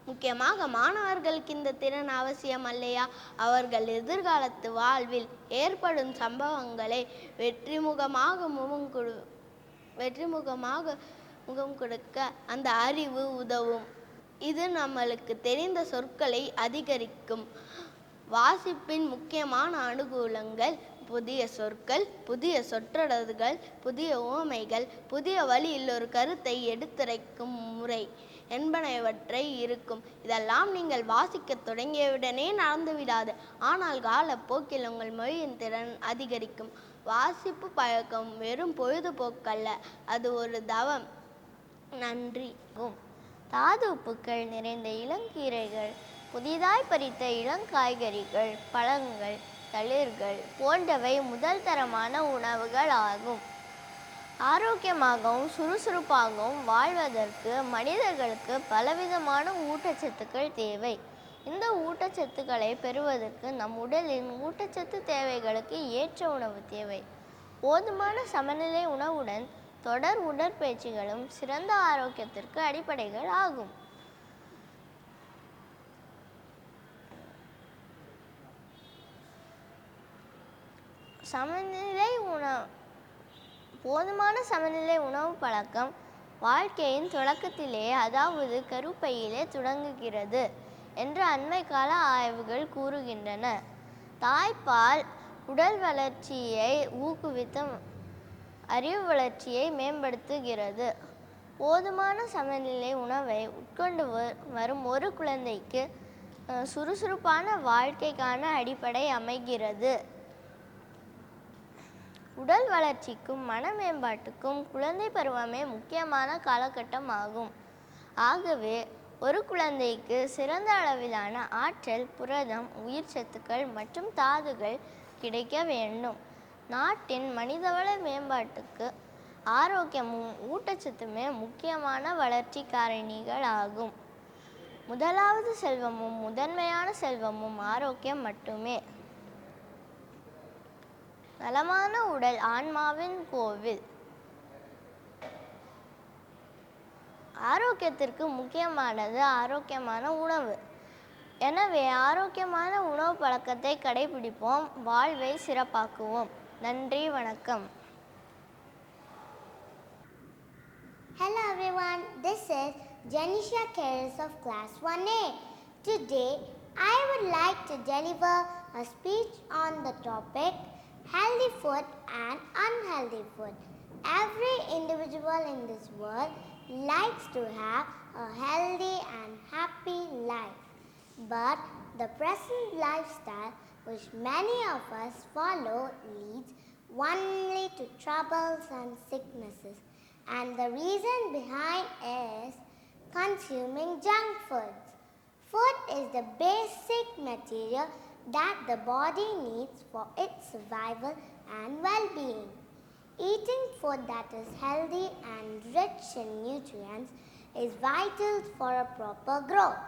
முக்கியமாக மாணவர்களுக்கு இந்த திறன் அவசியம் அல்லையா? அவர்கள் எதிர்காலத்து வாழ்வில் ஏற்படும் சம்பவங்களை வெற்றிமுகமாக முகம் கொடுக்க அந்த அறிவு உதவும். இது நம்மளுக்கு தெரிந்த சொற்களை அதிகரிக்கும். வாசிப்பின் முக்கியமான அனுகூலங்கள்: புதிய சொற்கள், புதிய சொற்றொடர்கள், புதிய உவமைகள், புதிய வழியில் ஒரு கருத்தை எடுத்துரைக்கும் முறை என்பனவற்றை இருக்கும். இதெல்லாம் நீங்கள் வாசிக்க தொடங்கியவுடனே நடந்துவிடாது. ஆனால் காலப்போக்கில் உங்கள் மொழியின் திறன் அதிகரிக்கும். வாசிப்பு பழக்கம் வெறும் பொழுதுபோக்கல்ல, அது ஒரு தவம். நன்றி. தாது உப்புக்கள் நிறைந்த இளங்கீரைகள், புதிதாய் பறித்த இளங்காய்கறிகள், பழங்கள், தளிர்கள் போன்றவை முதல் தரமான உணவுகள் ஆகும். ஆரோக்கியமாகவும் சுறுசுறுப்பாகவும் வாழ்வதற்கு மனிதர்களுக்கு பலவிதமான ஊட்டச்சத்துக்கள் தேவை. இந்த ஊட்டச்சத்துக்களை பெறுவதற்கு நம் உடலின் ஊட்டச்சத்து தேவைகளுக்கு ஏற்ற உணவு தேவை. போதுமான சமநிலை உணவுடன் தொடர் உடற்பயிற்சிகளும் சிறந்த ஆரோக்கியத்திற்கு அடிப்படைகள் ஆகும். போதுமான சமநிலை உணவு பழக்கம் வாழ்க்கையின் தொடக்கத்திலே, அதாவது கருப்பையிலே தொடங்குகிறது என்று அண்மை கால ஆய்வுகள் கூறுகின்றன. தாய்ப்பால் உடல் வளர்ச்சியை ஊக்குவித்து அறிவு வளர்ச்சியை மேம்படுத்துகிறது. போதுமான சமநிலை உணவை உட்கொண்டு வரும் ஒரு குழந்தைக்கு சுறுசுறுப்பான வாழ்க்கைக்கான அடிப்படை அமைகிறது. உடல் வளர்ச்சிக்கும் மன மேம்பாட்டுக்கும் குழந்தை பருவமே முக்கியமான காலகட்டம் ஆகும். ஆகவே ஒரு குழந்தைக்கு சிறந்த அளவிலான ஆற்றல், புரதம், உயிர் சத்துக்கள் மற்றும் தாதுகள் கிடைக்க வேண்டும். நாட்டின் மனிதவள மேம்பாட்டுக்கு ஆரோக்கியமும் ஊட்டச்சத்துமே முக்கியமான வளர்ச்சி காரணிகள் ஆகும். முதலாவது செல்வமும் முதன்மையான செல்வமும் ஆரோக்கியம் மட்டுமே. நலமான உடல் ஆன்மாவின் கோவில். ஆரோக்கியத்திற்கு முக்கியமானது ஆரோக்கியமான உணவு. எனவே ஆரோக்கியமான உணவு பழக்கத்தை கடைபிடிப்போம், வாழ்வை சிறப்பாக்குவோம். நன்றி, வணக்கம். Hello everyone, this is Janisha Keres of class 1A. Today I would like to deliver a speech on the topic healthy food and unhealthy food. Every individual in this world likes to have a healthy and happy life. But the present lifestyle which many of us follow leads only to troubles and sicknesses. And the reason behind is consuming junk foods. Food is the basic material that the body needs for its survival and well-being. Eating food that is healthy and rich in nutrients is vital for a proper growth.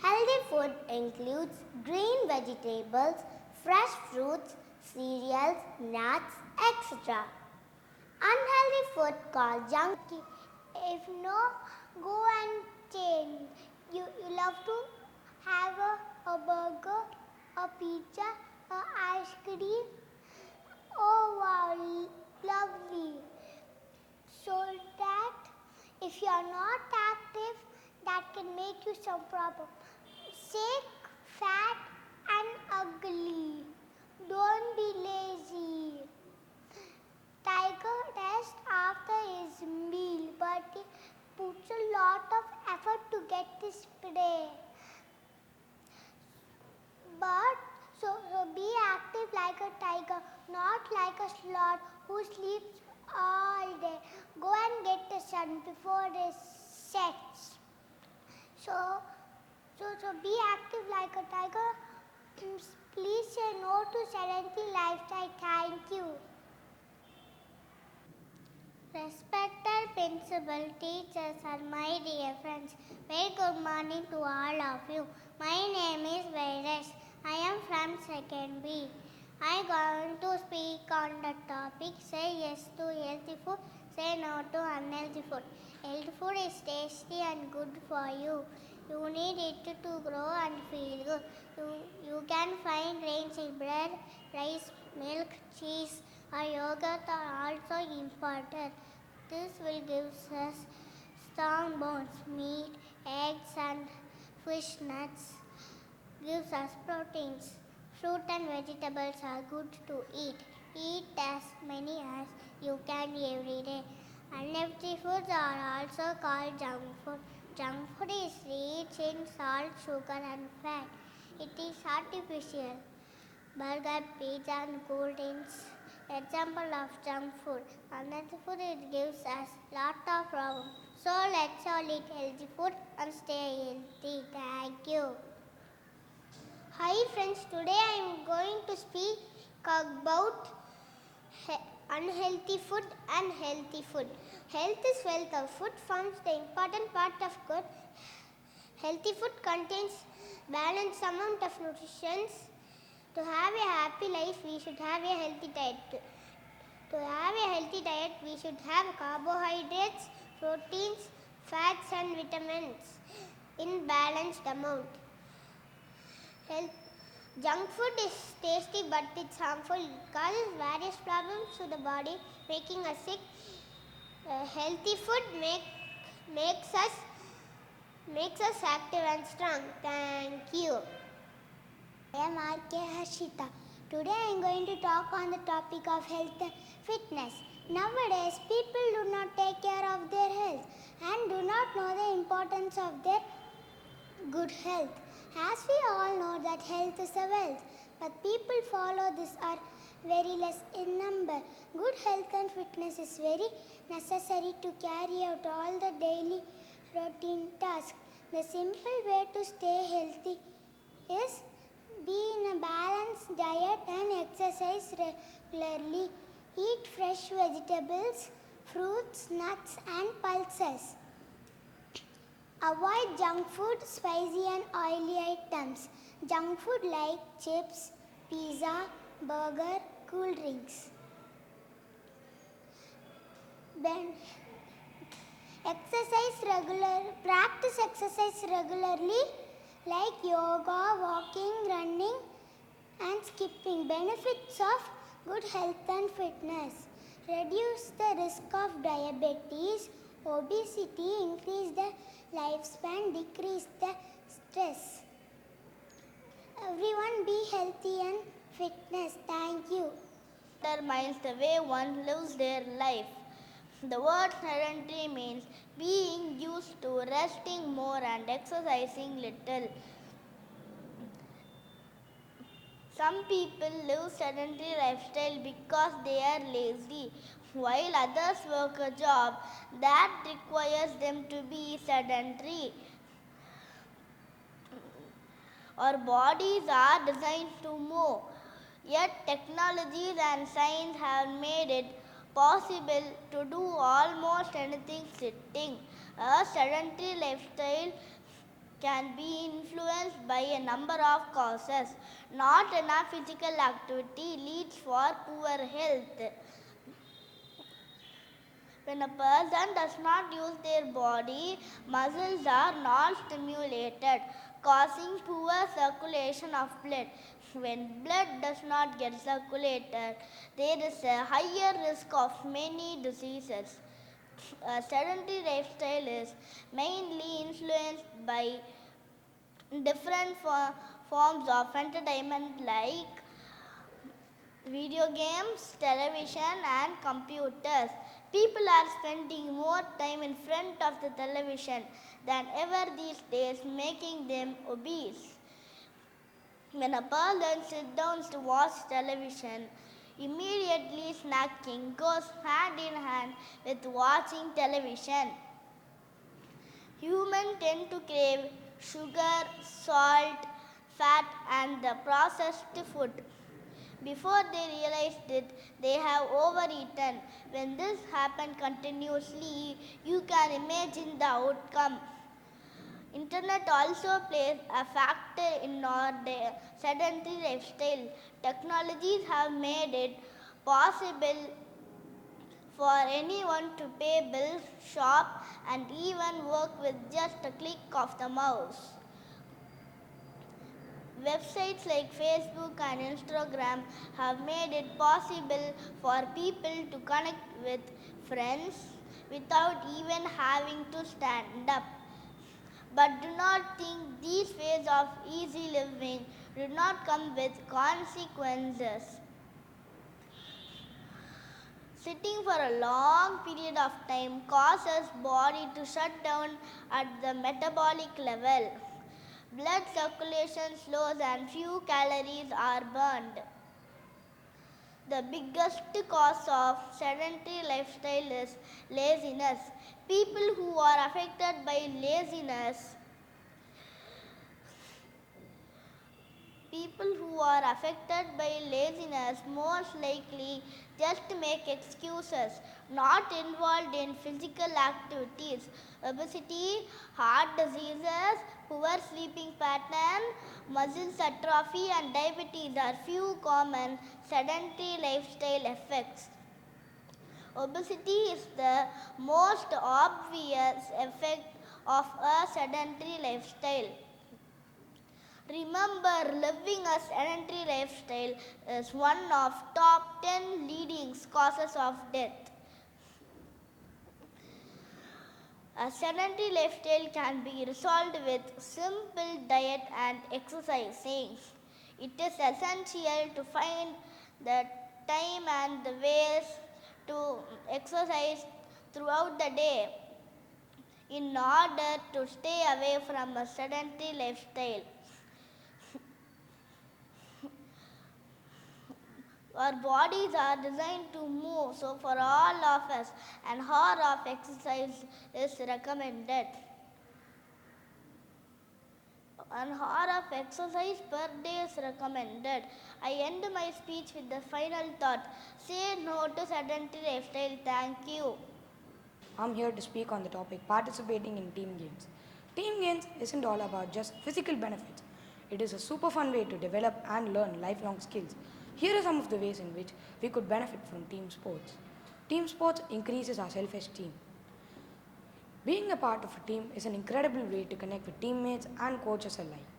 Healthy food includes green vegetables, fresh fruits, cereals, nuts, etc. Unhealthy food called junk food. If no, go and change. You love to have a burger, a pizza, a ice cream. Oh wow, lovely. So that if you are not active, that can make you some problem. Sick, fat and ugly. Don't be lazy. Tiger rests after his meal, but he puts a lot of effort to get his prey. But so be active like a tiger, not like a sloth who sleeps all day. Go and get the sun before it sets. So be active like a tiger. Please say no to sedentary lifestyle. Thank you. Respected principal, teachers and my dear friends, very good morning to all of you. My name is Reverence. I am from 2nd B. I am going to speak on the topic say yes to healthy food, say no to unhealthy food. Healthy food is tasty and good for you. You need it to grow and feel good. You can find grains in bread, rice, milk, cheese or yogurt are also important. This will give us strong bones. Meat, eggs and fish nuts gives us proteins. Fruit and vegetables are good to eat. Eat as many as you can every day. Unhealthy foods are also called junk food. Junk food is rich in salt, sugar and fat. It is artificial. Burger, pizza and cold drinks, example of junk food. Unhealthy food, it gives us lot of problems. So let's all eat healthy food and stay healthy. Thank you. Hi friends, today I am going to speak about unhealthy food and healthy food. Health is wealth. Of food forms the important part of good. Healthy food contains balanced amount of nutrition. To have a happy life, we should have a healthy diet. To have a healthy diet, we should have carbohydrates, proteins, fats and vitamins in balanced amount. Junk food is tasty but it's harmful. It causes various problems to the body, making us sick. Healthy food makes us active and strong. Thank you. I am R.K. Harshita. Today I am going to talk on the topic of health and fitness. Nowadays, people do not take care of their health and do not know the importance of their good health. As we all know that health is a wealth, but people follow this are very less in number. Good health and fitness is very necessary to carry out all the daily routine tasks. The simple way to stay healthy is be in a balanced diet and exercise regularly. Eat fresh vegetables, fruits, nuts and pulses. Avoid junk food, spicy and oily items. Junk food like chips, pizza, burger, cool drinks. Practice exercise regularly like yoga, walking, running and skipping. Benefits of good health and fitness. Reduce the risk of diabetes, obesity, increase the lifespan, decrease the stress. Everyone be healthy and fitness. Thank you. Determines the way one lives their life. The word sedentary means being used to resting more and exercising little. Some people live sedentary lifestyle because they are lazy, while others work a job that requires them to be sedentary. Our bodies are designed to move, yet technologies and science have made it possible to do almost anything sitting. A sedentary lifestyle can be influenced by a number of causes. Not enough physical activity leads for poor health. When a person does not use their body, muscles are not stimulated, causing poor circulation of blood. When blood does not get circulated, there is a higher risk of many diseases. A sedentary lifestyle is mainly influenced by different forms of entertainment like video games, television and computers. People are spending more time in front of the television than ever these days, making them obese. When a person sits down to watch television, immediately snacking goes hand in hand with watching television. Humans tend to crave sugar, salt, fat and the processed food. Before they realized it, they have overeaten. When this happens continuously, you can imagine the outcome. Internet also plays a factor in our sedentary lifestyle. Technologies have made it possible for anyone to pay bills, shop, and even work with just a click of the mouse. Websites like Facebook and Instagram have made it possible for people to connect with friends without even having to stand up. But do not think these ways of easy living do not come with consequences. Sitting for a long period of time causes body to shut down at the metabolic level. Blood circulation slows and few calories are burned. The biggest cause of sedentary lifestyle is laziness. People who are affected by laziness most likely just make excuses, not involved in physical activities. Obesity, heart diseases, poor sleeping pattern, muscle atrophy and diabetes are few common sedentary lifestyle effects. Obesity is the most obvious effect of a sedentary lifestyle. Remember, living a sedentary lifestyle is one of top 10 leading causes of death. A sedentary lifestyle can be resolved with simple diet and exercising. It is essential to find the time and the ways to exercise throughout the day in order to stay away from a sedentary lifestyle. Our bodies are designed to move, so for all of us, an hour of exercise is recommended. An hour of exercise per day is recommended. I end my speech with the final thought. Say no to sedentary lifestyle. Thank you. I'm here to speak on the topic participating in team games. Team games isn't all about just physical benefits. It is a super fun way to develop and learn lifelong skills. Here are some of the ways in which we could benefit from team sports. Team sports increases our self-esteem. Being a part of a team is an incredible way to connect with teammates and coaches alike.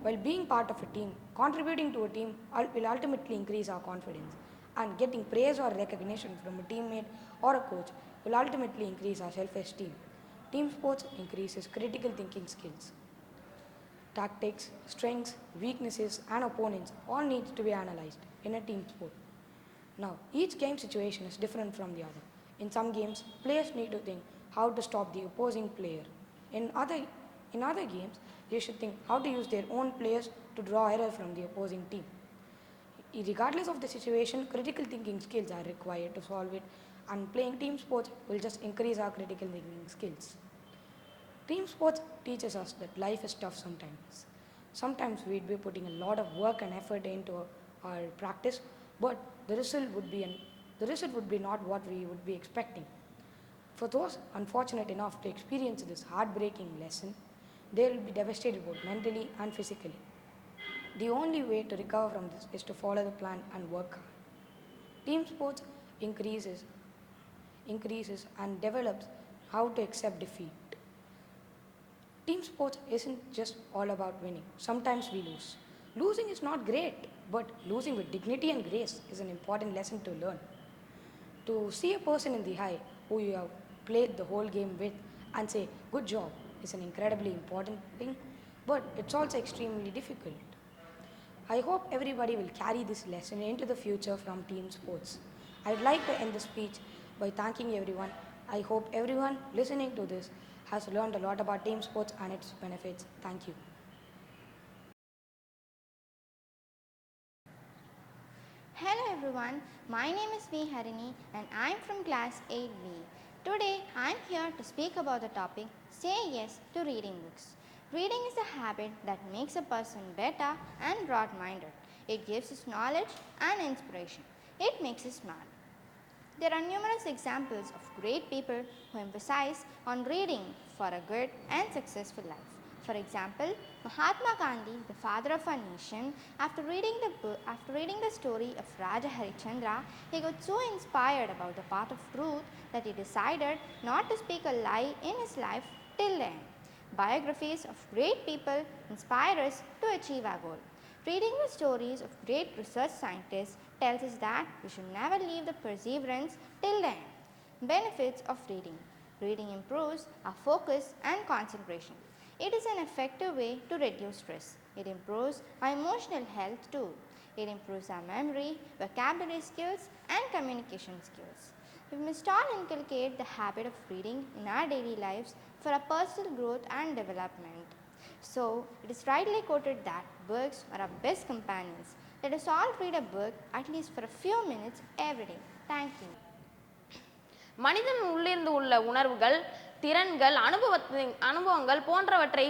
While being part of a team, contributing to a team will ultimately increase our confidence, and getting praise or recognition from a teammate or a coach will ultimately increase our self-esteem. Team sports increases critical thinking skills. Tactics, strengths, weaknesses, and opponents all need to be analyzed in a team sport. Now, each game situation is different from the other. In some games, players need to think how to stop the opposing player. In other games, they should think how to use their own players to draw error from the opposing team. Regardless of the situation, critical thinking skills are required to solve it, and playing team sports will just increase our critical thinking skills. Team sports teaches us that life is tough sometimes. Sometimes we'd be putting a lot of work and effort into our practice, but the result would be not what we would be expecting. For those unfortunate enough to experience this heartbreaking lesson, they will be devastated both mentally and physically. The only way to recover from this is to follow the plan and work hard. Team sports increases and develops how to accept defeat. Team sports isn't just all about winning. Sometimes we lose. Losing is not great, but losing with dignity and grace is an important lesson to learn. To see a person in the eye who you have played the whole game with and say, good job, is an incredibly important thing, but it's also extremely difficult. I hope everybody will carry this lesson into the future from team sports. I'd like to end the speech by thanking everyone. I hope everyone listening to this has learned a lot about team sports and its benefits. Thank you. Hello everyone, my name is V. Harini and I am from class 8B. Today I am here to speak about the topic Say Yes to Reading Books. Reading is a habit that makes a person better and broad-minded. It gives us knowledge and inspiration. It makes us smart. There are numerous examples of great people who emphasize on reading for a good and successful life. For example, Mahatma Gandhi, the father of our nation, after reading the story of Raja Harishchandra, he got so inspired about the path of truth that he decided not to speak a lie in his life till the end. Biographies of great people inspire us to achieve our goal. Reading the stories of great research scientists tells us that we should never leave the perseverance till the end. Benefits of reading. Reading improves our focus and concentration. It is an effective way to reduce stress. It improves our emotional health too. It improves our memory, vocabulary skills and communication skills. We must all inculcate the habit of reading in our daily lives for our personal growth and development. So, it is rightly quoted that books are our best companions. Let us all read a book at least for a few minutes every day. Thank you. மனிதன் உள்ளிருந்து உள்ள உணர்வுகள், திறன்கள், அனுபவங்கள் போன்றவற்றை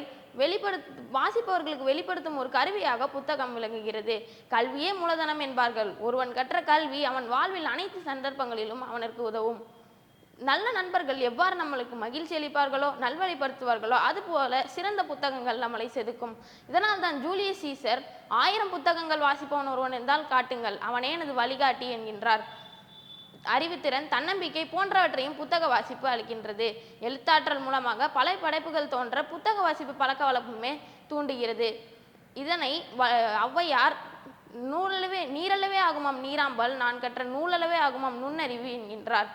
வாசிப்பவர்களுக்கு வெளிப்படுத்தும் ஒரு கருவியாக புத்தகம் விளங்குகிறது. கல்வியே மூலதனம் என்பார்கள். ஒருவன் கற்ற கல்வி அவன் வாழ்வில் அனைத்து சந்தர்ப்பங்களிலும் அவனுக்கு உதவும். நல்ல நண்பர்கள் எவ்வாறு நம்மளுக்கு மகிழ்ச்சி அளிப்பார்களோ நல்வழிப்படுத்துவார்களோ அதுபோல சிறந்த புத்தகங்கள் நம்மளை செதுக்கும். இதனால் தான் ஜூலியஸ் சீசர் 1000 புத்தகங்கள் வாசிப்பவன் ஒருவன் என்றால் காட்டுங்கள், அவனே எனது வழிகாட்டி என்கின்றார். அறிவுத்திறன், தன்னம்பிக்கை போன்றவற்றையும் புத்தக வாசிப்பு அளிக்கின்றது. எழுத்தாற்றல் மூலமாக பல படைப்புகள் தோன்ற புத்தக வாசிப்பு பழக்க வழக்கமே தூண்டுகிறது. இதனை ஔவையார் நீரளவே ஆகுமாம் நீராம்பல், நான் கற்ற நூலளவே ஆகுமாம் நுண்ணறிவு என்கின்றார்.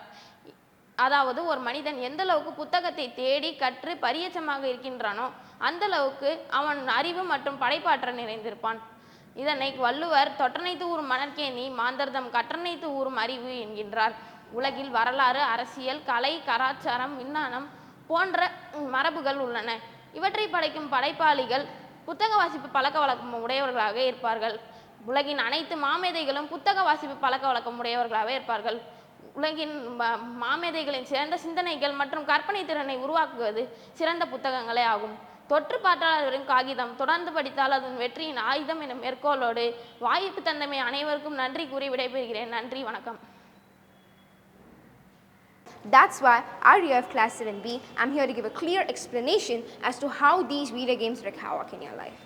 அதாவது ஒரு மனிதன் எந்த அளவுக்கு புத்தகத்தை தேடி கற்று பரியச்சமாக இருக்கின்றானோ அந்த அளவுக்கு அவன் அறிவு மற்றும் படைப்பாற்றல் நிறைந்திருப்பான். இதனை வள்ளுவர் தொட்டனைத்து ஊறும் மணற்கேணி மாந்தர்தம் கற்றனைத்து ஊறும் அறிவு என்கின்றார். உலகில் வரலாறு, அரசியல், கலை, கலாச்சாரம், விஞ்ஞானம் போன்ற மரபுகள் உள்ளன. இவற்றை படைக்கும் படைப்பாளிகள் புத்தக வாசிப்பு பழக்க வழக்கம் உடையவர்களாக இருப்பார்கள். உலகின் அனைத்து மாமேதைகளும் புத்தக வாசிப்பு பழக்க வழக்கம் உடையவர்களாக இருப்பார்கள். உலகின் மாமேதைகளின் சிறந்த சிந்தனைகள் மற்றும் கற்பனை திறனை உருவாக்குவது சிறந்த புத்தகங்களே ஆகும். தொற்று பாற்றாளரின் காகிதம் தொடர்ந்து படித்தால் அதன் வெற்றியின் ஆயுதம் என மேற்கோளோடு வாய்ப்பு தந்தமை அனைவருக்கும் நன்றி கூறி விடைபெறுகிறேன். நன்றி, வணக்கம். That's why our year of class 7B, I'm here to give a clear explanation as to how these video games wreak havoc in your life.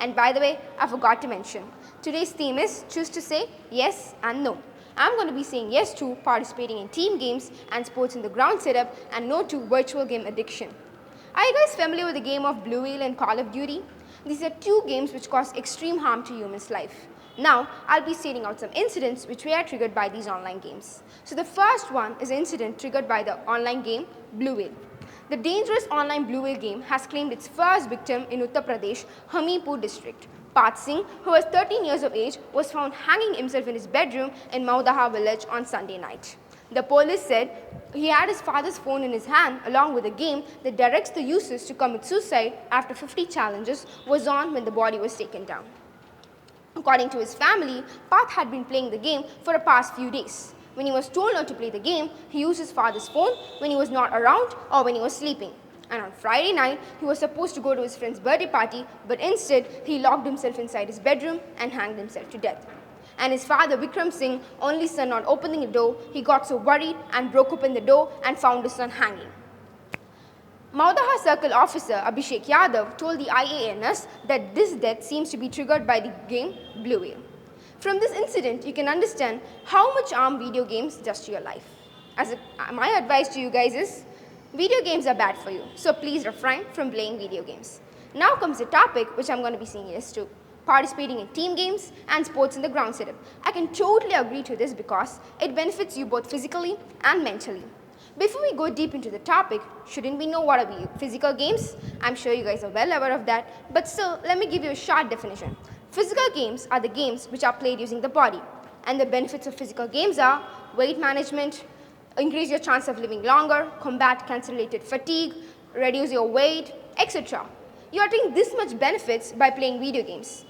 And by the way, I forgot to mention, today's theme is choose to say yes and no. I'm going to be saying yes to participating in team games and sports in the ground setup, and no to virtual game addiction. Are you guys familiar with the game of Blue Whale and Call of Duty? These are two games which cause extreme harm to humans' life. Now, I'll be stating out some incidents which were triggered by these online games. So the first one is an incident triggered by the online game Blue Whale. The dangerous online Blue Whale game has claimed its first victim in Uttar Pradesh, Hamipur district. Pat Singh, who was 13 years of age, was found hanging himself in his bedroom in Maudaha village on Sunday night. The police said he had his father's phone in his hand along with a game that directs the users to commit suicide after 50 challenges was on when the body was taken down. According to his family, Pat had been playing the game for the past few days. When he was told not to play the game, he used his father's phone when he was not around or when he was sleeping. And on Friday night, he was supposed to go to his friend's birthday party, but instead, he locked himself inside his bedroom and hanged himself to death. And his father, Vikram Singh, only son not opening the door, he got so worried and broke open the door and found his son hanging. Maudaha Circle Officer Abhishek Yadav told the IANS that this death seems to be triggered by the game Blue Whale. From this incident, you can understand how much harm video games does to your life. My advice to you guys is, video games are bad for you, so please refrain from playing video games. Now comes the topic which I'm going to be saying yes to. Participating in team games and sports in the ground setup. I can totally agree to this because it benefits you both physically and mentally. Before we go deep into the topic, shouldn't we know what are physical games? I'm sure you guys are well aware of that, but still, let me give you a short definition. Physical games are the games which are played using the body, and the benefits of physical games are weight management, increase your chance of living longer, combat cancer-related fatigue, reduce your weight, etc. You are getting this much benefits by playing video games,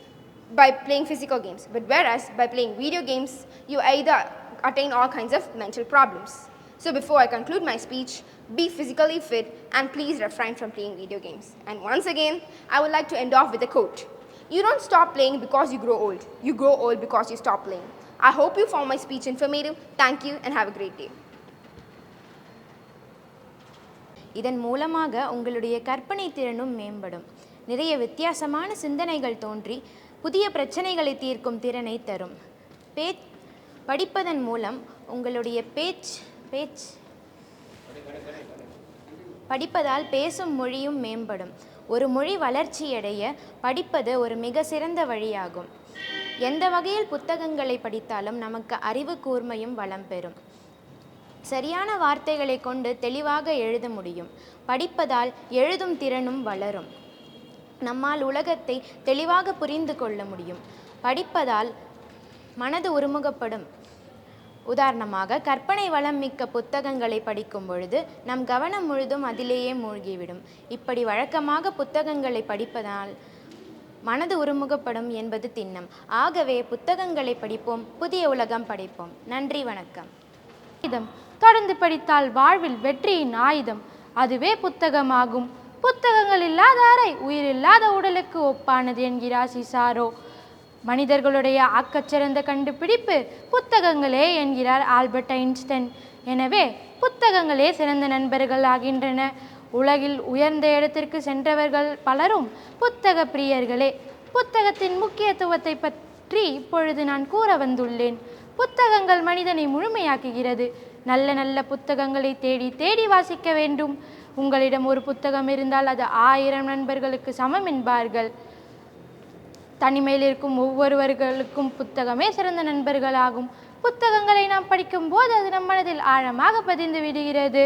by playing physical games, but whereas by playing video games, you either attain all kinds of mental problems. So before I conclude my speech, be physically fit and please refrain from playing video games. And once again, I would like to end off with a quote. You don't stop playing because you grow old. You grow old because you stop playing. I hope you found my speech informative. Thank you and have a great day. இதன் மூலமாக உங்களுடைய கற்பனை திறனும் மேம்படும். நிறைய வித்தியாசமான சிந்தனைகள் தோன்றி புதிய பிரச்சனைகளை தீர்க்கும் திறனை தரும். படிப்பதன் மூலம் உங்களுடைய படிப்பதால் பேசும் மொழியும் மேம்படும். ஒரு மொழி வளர்ச்சியடைய படிப்பது ஒரு மிக சிறந்த வழியாகும். எந்த வகையில் புத்தகங்களை படித்தாலும் நமக்கு அறிவு கூர்மையும் வளம் பெறும். சரியான வார்த்தைகளை கொண்டு தெளிவாக எழுத முடியும். படிப்பதால் எழுதும் திறனும் வளரும். நம்மால் உலகத்தை தெளிவாக புரிந்து கொள்ள முடியும். படிப்பதால் மனது ஒருமுகப்படும். உதாரணமாக, கற்பனை வளம் மிக்க புத்தகங்களை படிக்கும் பொழுது நம் கவனம் முழுதும் அதிலேயே மூழ்கிவிடும். இப்படி வழக்கமாக புத்தகங்களை படிப்பதால் மனது ஒருமுகப்படும் என்பது திண்ணம். ஆகவே புத்தகங்களை படிப்போம், புதிய உலகம் படைப்போம். நன்றி, வணக்கம். தொடர்ந்து படித்தால் வாழ்வில் வெற்றியின் ஆயுதம், அதுவே புத்தகமாகும். புத்தகங்கள் இல்லாத அறை உயிரில்லாத உடலுக்கு ஒப்பானது என்கிறார் சிசாரோ. மனிதர்களுடைய ஆக்கச்சிறந்த கண்டுபிடிப்பு புத்தகங்களே என்கிறார் ஆல்பர்ட் ஐன்ஸ்டைன். எனவே புத்தகங்களே சிறந்த நண்பர்கள் ஆகின்றன. உலகில் உயர்ந்த இடத்திற்கு சென்றவர்கள் பலரும் புத்தக பிரியர்களே. புத்தகத்தின் முக்கியத்துவத்தை பற்றி இப்பொழுது நான் கூற வந்துள்ளேன். புத்தகங்கள் மனிதனை முழுமையாக்குகிறது. நல்ல நல்ல புத்தகங்களை தேடி தேடி வாசிக்க வேண்டும். உங்களிடம் ஒரு புத்தகம் இருந்தால் அது 1000 நண்பர்களுக்கு சமம் என்பார்கள். தனிமையில் இருக்கும் ஒவ்வொருவர்களுக்கும் புத்தகமே சிறந்த நண்பர்களாகும். புத்தகங்களை நாம் படிக்கும் போது அது நம் மனதில் ஆழமாக பதிந்து விடுகிறது.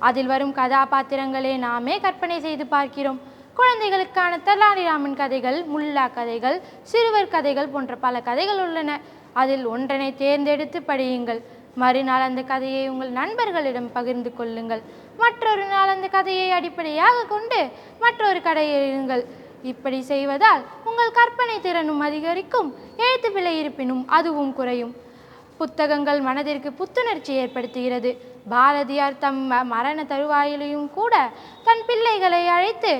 அதில் வரும் கதாபாத்திரங்களே நாமே கற்பனை செய்து பார்க்கிறோம். குழந்தைகளுக்கான தெனாலிராமன் கதைகள், முல்லா கதைகள், சிறுவர் கதைகள் போன்ற பல கதைகள் உள்ளன. அதில் ஒன்றனை தேர்ந்தெடுத்து படியுங்கள். மறுநாள் அந்த கதையை உங்கள் நண்பர்களிடம் பகிர்ந்து கொள்ளுங்கள். மற்றொரு நாள் அந்த கதையை அடிப்படையாக கொண்டு மற்றொரு கதையை எழுதுங்கள். இப்படி செய்வதால் உங்கள் கற்பனை திறனும் அதிகரிக்கும், எழுத்து பிழை இருப்பினும் அதுவும் குறையும். புத்தகங்கள் மனதிற்கு புத்துணர்ச்சி ஏற்படுத்துகிறது. பாரதியார் தம் மரண தருவாயிலையும் கூட தன் பிள்ளைகளை அழைத்து,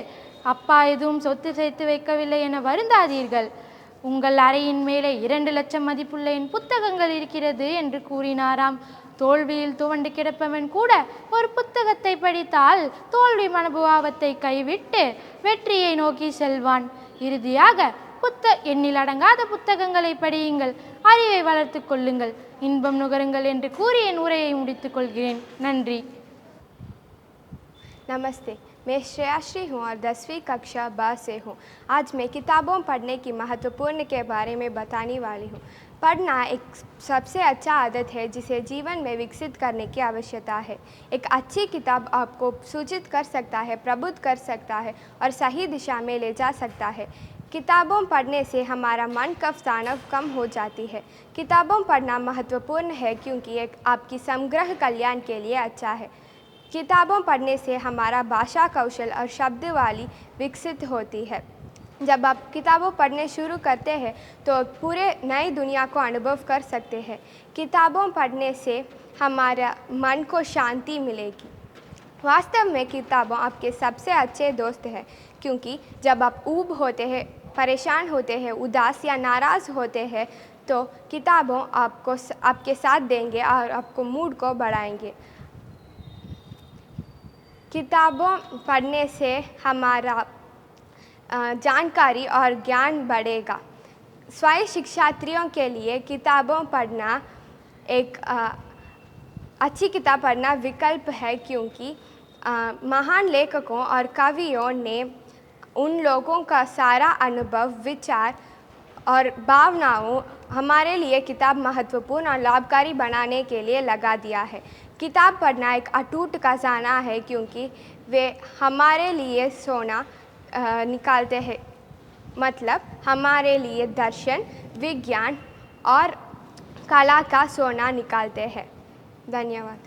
அப்பா எதுவும் சொத்து சேர்த்து வைக்கவில்லை என வருந்தாதீர்கள், உங்கள் அறையின் மேலே 2 லட்சம் மதிப்புள்ள என் புத்தகங்கள் இருக்கிறது என்று கூறினாராம். தோல்வியில் துவண்டு கிடப்பவன் கூட ஒரு புத்தகத்தை படித்தால் தோல்வி மனோபாவத்தை கைவிட்டு வெற்றியை நோக்கி செல்வான். இறுதியாக எண்ணில் அடங்காத புத்தகங்களை படியுங்கள், அறிவை வளர்த்துக் கொள்ளுங்கள், இன்பம் நுகருங்கள் என்று கூறி என் உரையை முடித்துக் கொள்கிறேன். நன்றி. नमस्ते, मैं श्रेयाश्री हूँ और 10वीं कक्षा ब से हूँ। आज मैं किताबों पढ़ने की महत्वपूर्ण के बारे में बताने वाली हूँ। पढ़ना एक सबसे अच्छा आदत है जिसे जीवन में विकसित करने की आवश्यकता है। एक अच्छी किताब आपको सूचित कर सकता है, प्रबुद्ध कर सकता है और सही दिशा में ले जा सकता है। किताबों पढ़ने से हमारा मन का तनाव कम हो जाती है। किताबों पढ़ना महत्वपूर्ण है क्योंकि एक आपकी समग्र कल्याण के लिए अच्छा है। किताबों पढ़ने से हमारा भाषा कौशल और शब्दावली विकसित होती है। जब आप किताबों पढ़ने शुरू करते हैं तो पूरे नई दुनिया को अनुभव कर सकते हैं। किताबों पढ़ने से हमारा मन को शांति मिलेगी। वास्तव में किताबें आपके सबसे अच्छे दोस्त हैं क्योंकि जब आप ऊब होते हैं, परेशान होते हैं, उदास या नाराज़ होते हैं तो किताबों आपके साथ देंगे और आपको मूड को बढ़ाएंगे। किताबों पढ़ने से हमारा जानकारी और ज्ञान बढ़ेगा। स्वयं शिक्षार्थियों के लिए किताबों पढ़ना एक अच्छी किताब पढ़ना विकल्प है क्योंकि महान लेखकों और कवियों ने उन लोगों का सारा अनुभव, विचार और भावनाओं हमारे लिए किताब महत्वपूर्ण और लाभकारी बनाने के लिए लगा दिया है। किताब पढ़ना एक अटूट खजाना है क्योंकि वे हमारे लिए सोना निकालते हैं, मतलब हमारे लिए दर्शन, विज्ञान और कला का सोना निकालते हैं। धन्यवाद।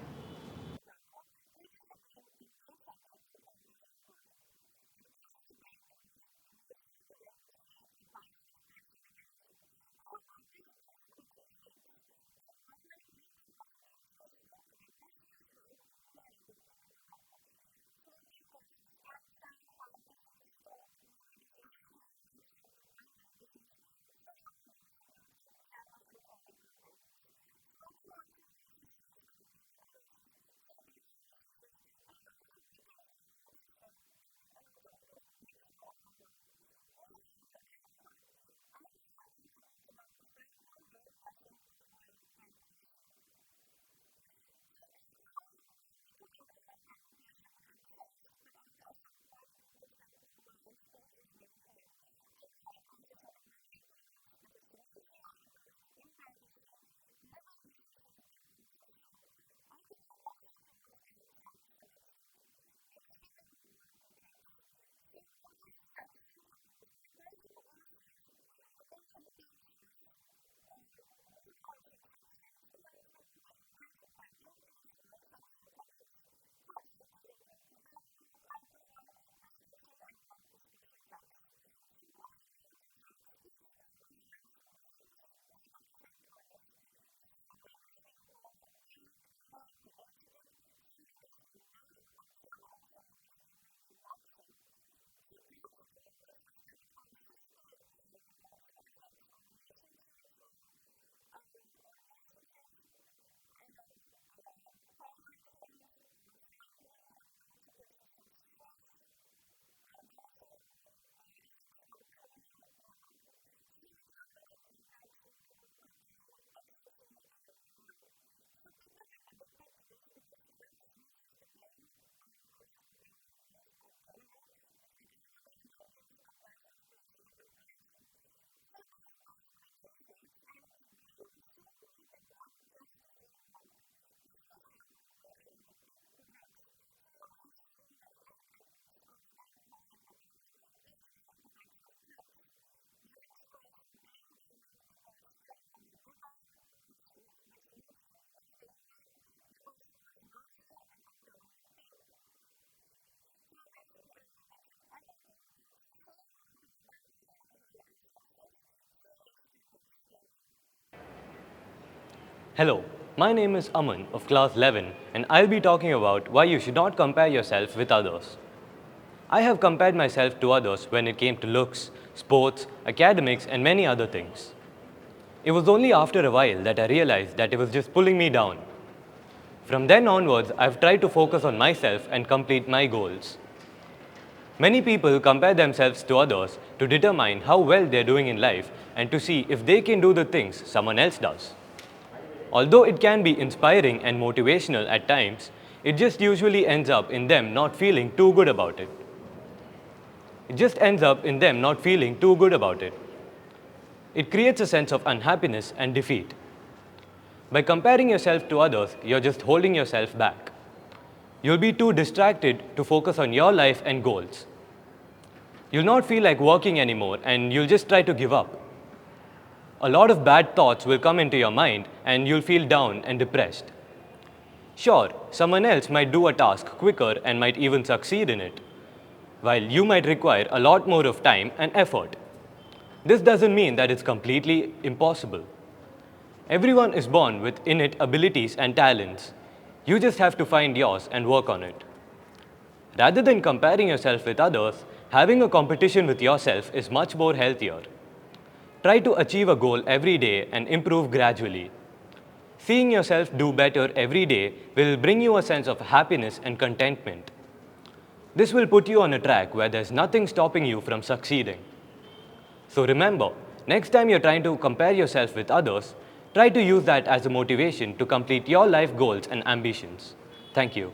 Hello, my name is Aman of class 11 and I'll be talking about why you should not compare yourself with others. I have compared myself to others when it came to looks, sports, academics and many other things. It was only after a while that I realized that it was just pulling me down. From then onwards, I've tried to focus on myself and complete my goals. Many people compare themselves to others to determine how well they're doing in life and to see if they can do the things someone else does. Although it can be inspiring and motivational at times, it just usually ends up in them not feeling too good about it. It just ends up in them not feeling too good about it. It creates a sense of unhappiness and defeat. By comparing yourself to others, you're just holding yourself back. You'll be too distracted to focus on your life and goals. You'll not feel like working anymore and you'll just try to give up. A lot of bad thoughts will come into your mind and you'll feel down and depressed. Sure, someone else might do a task quicker and might even succeed in it, while you might require a lot more of time and effort. This doesn't mean that it's completely impossible. Everyone is born with innate abilities and talents. You just have to find yours and work on it. Rather than comparing yourself with others, having a competition with yourself is much more healthier. Try to achieve a goal every day and improve gradually. Seeing yourself do better every day will bring you a sense of happiness and contentment. This will put you on a track where there's nothing stopping you from succeeding. So remember, next time you're trying to compare yourself with others, try to use that as a motivation to complete your life goals and ambitions. Thank you.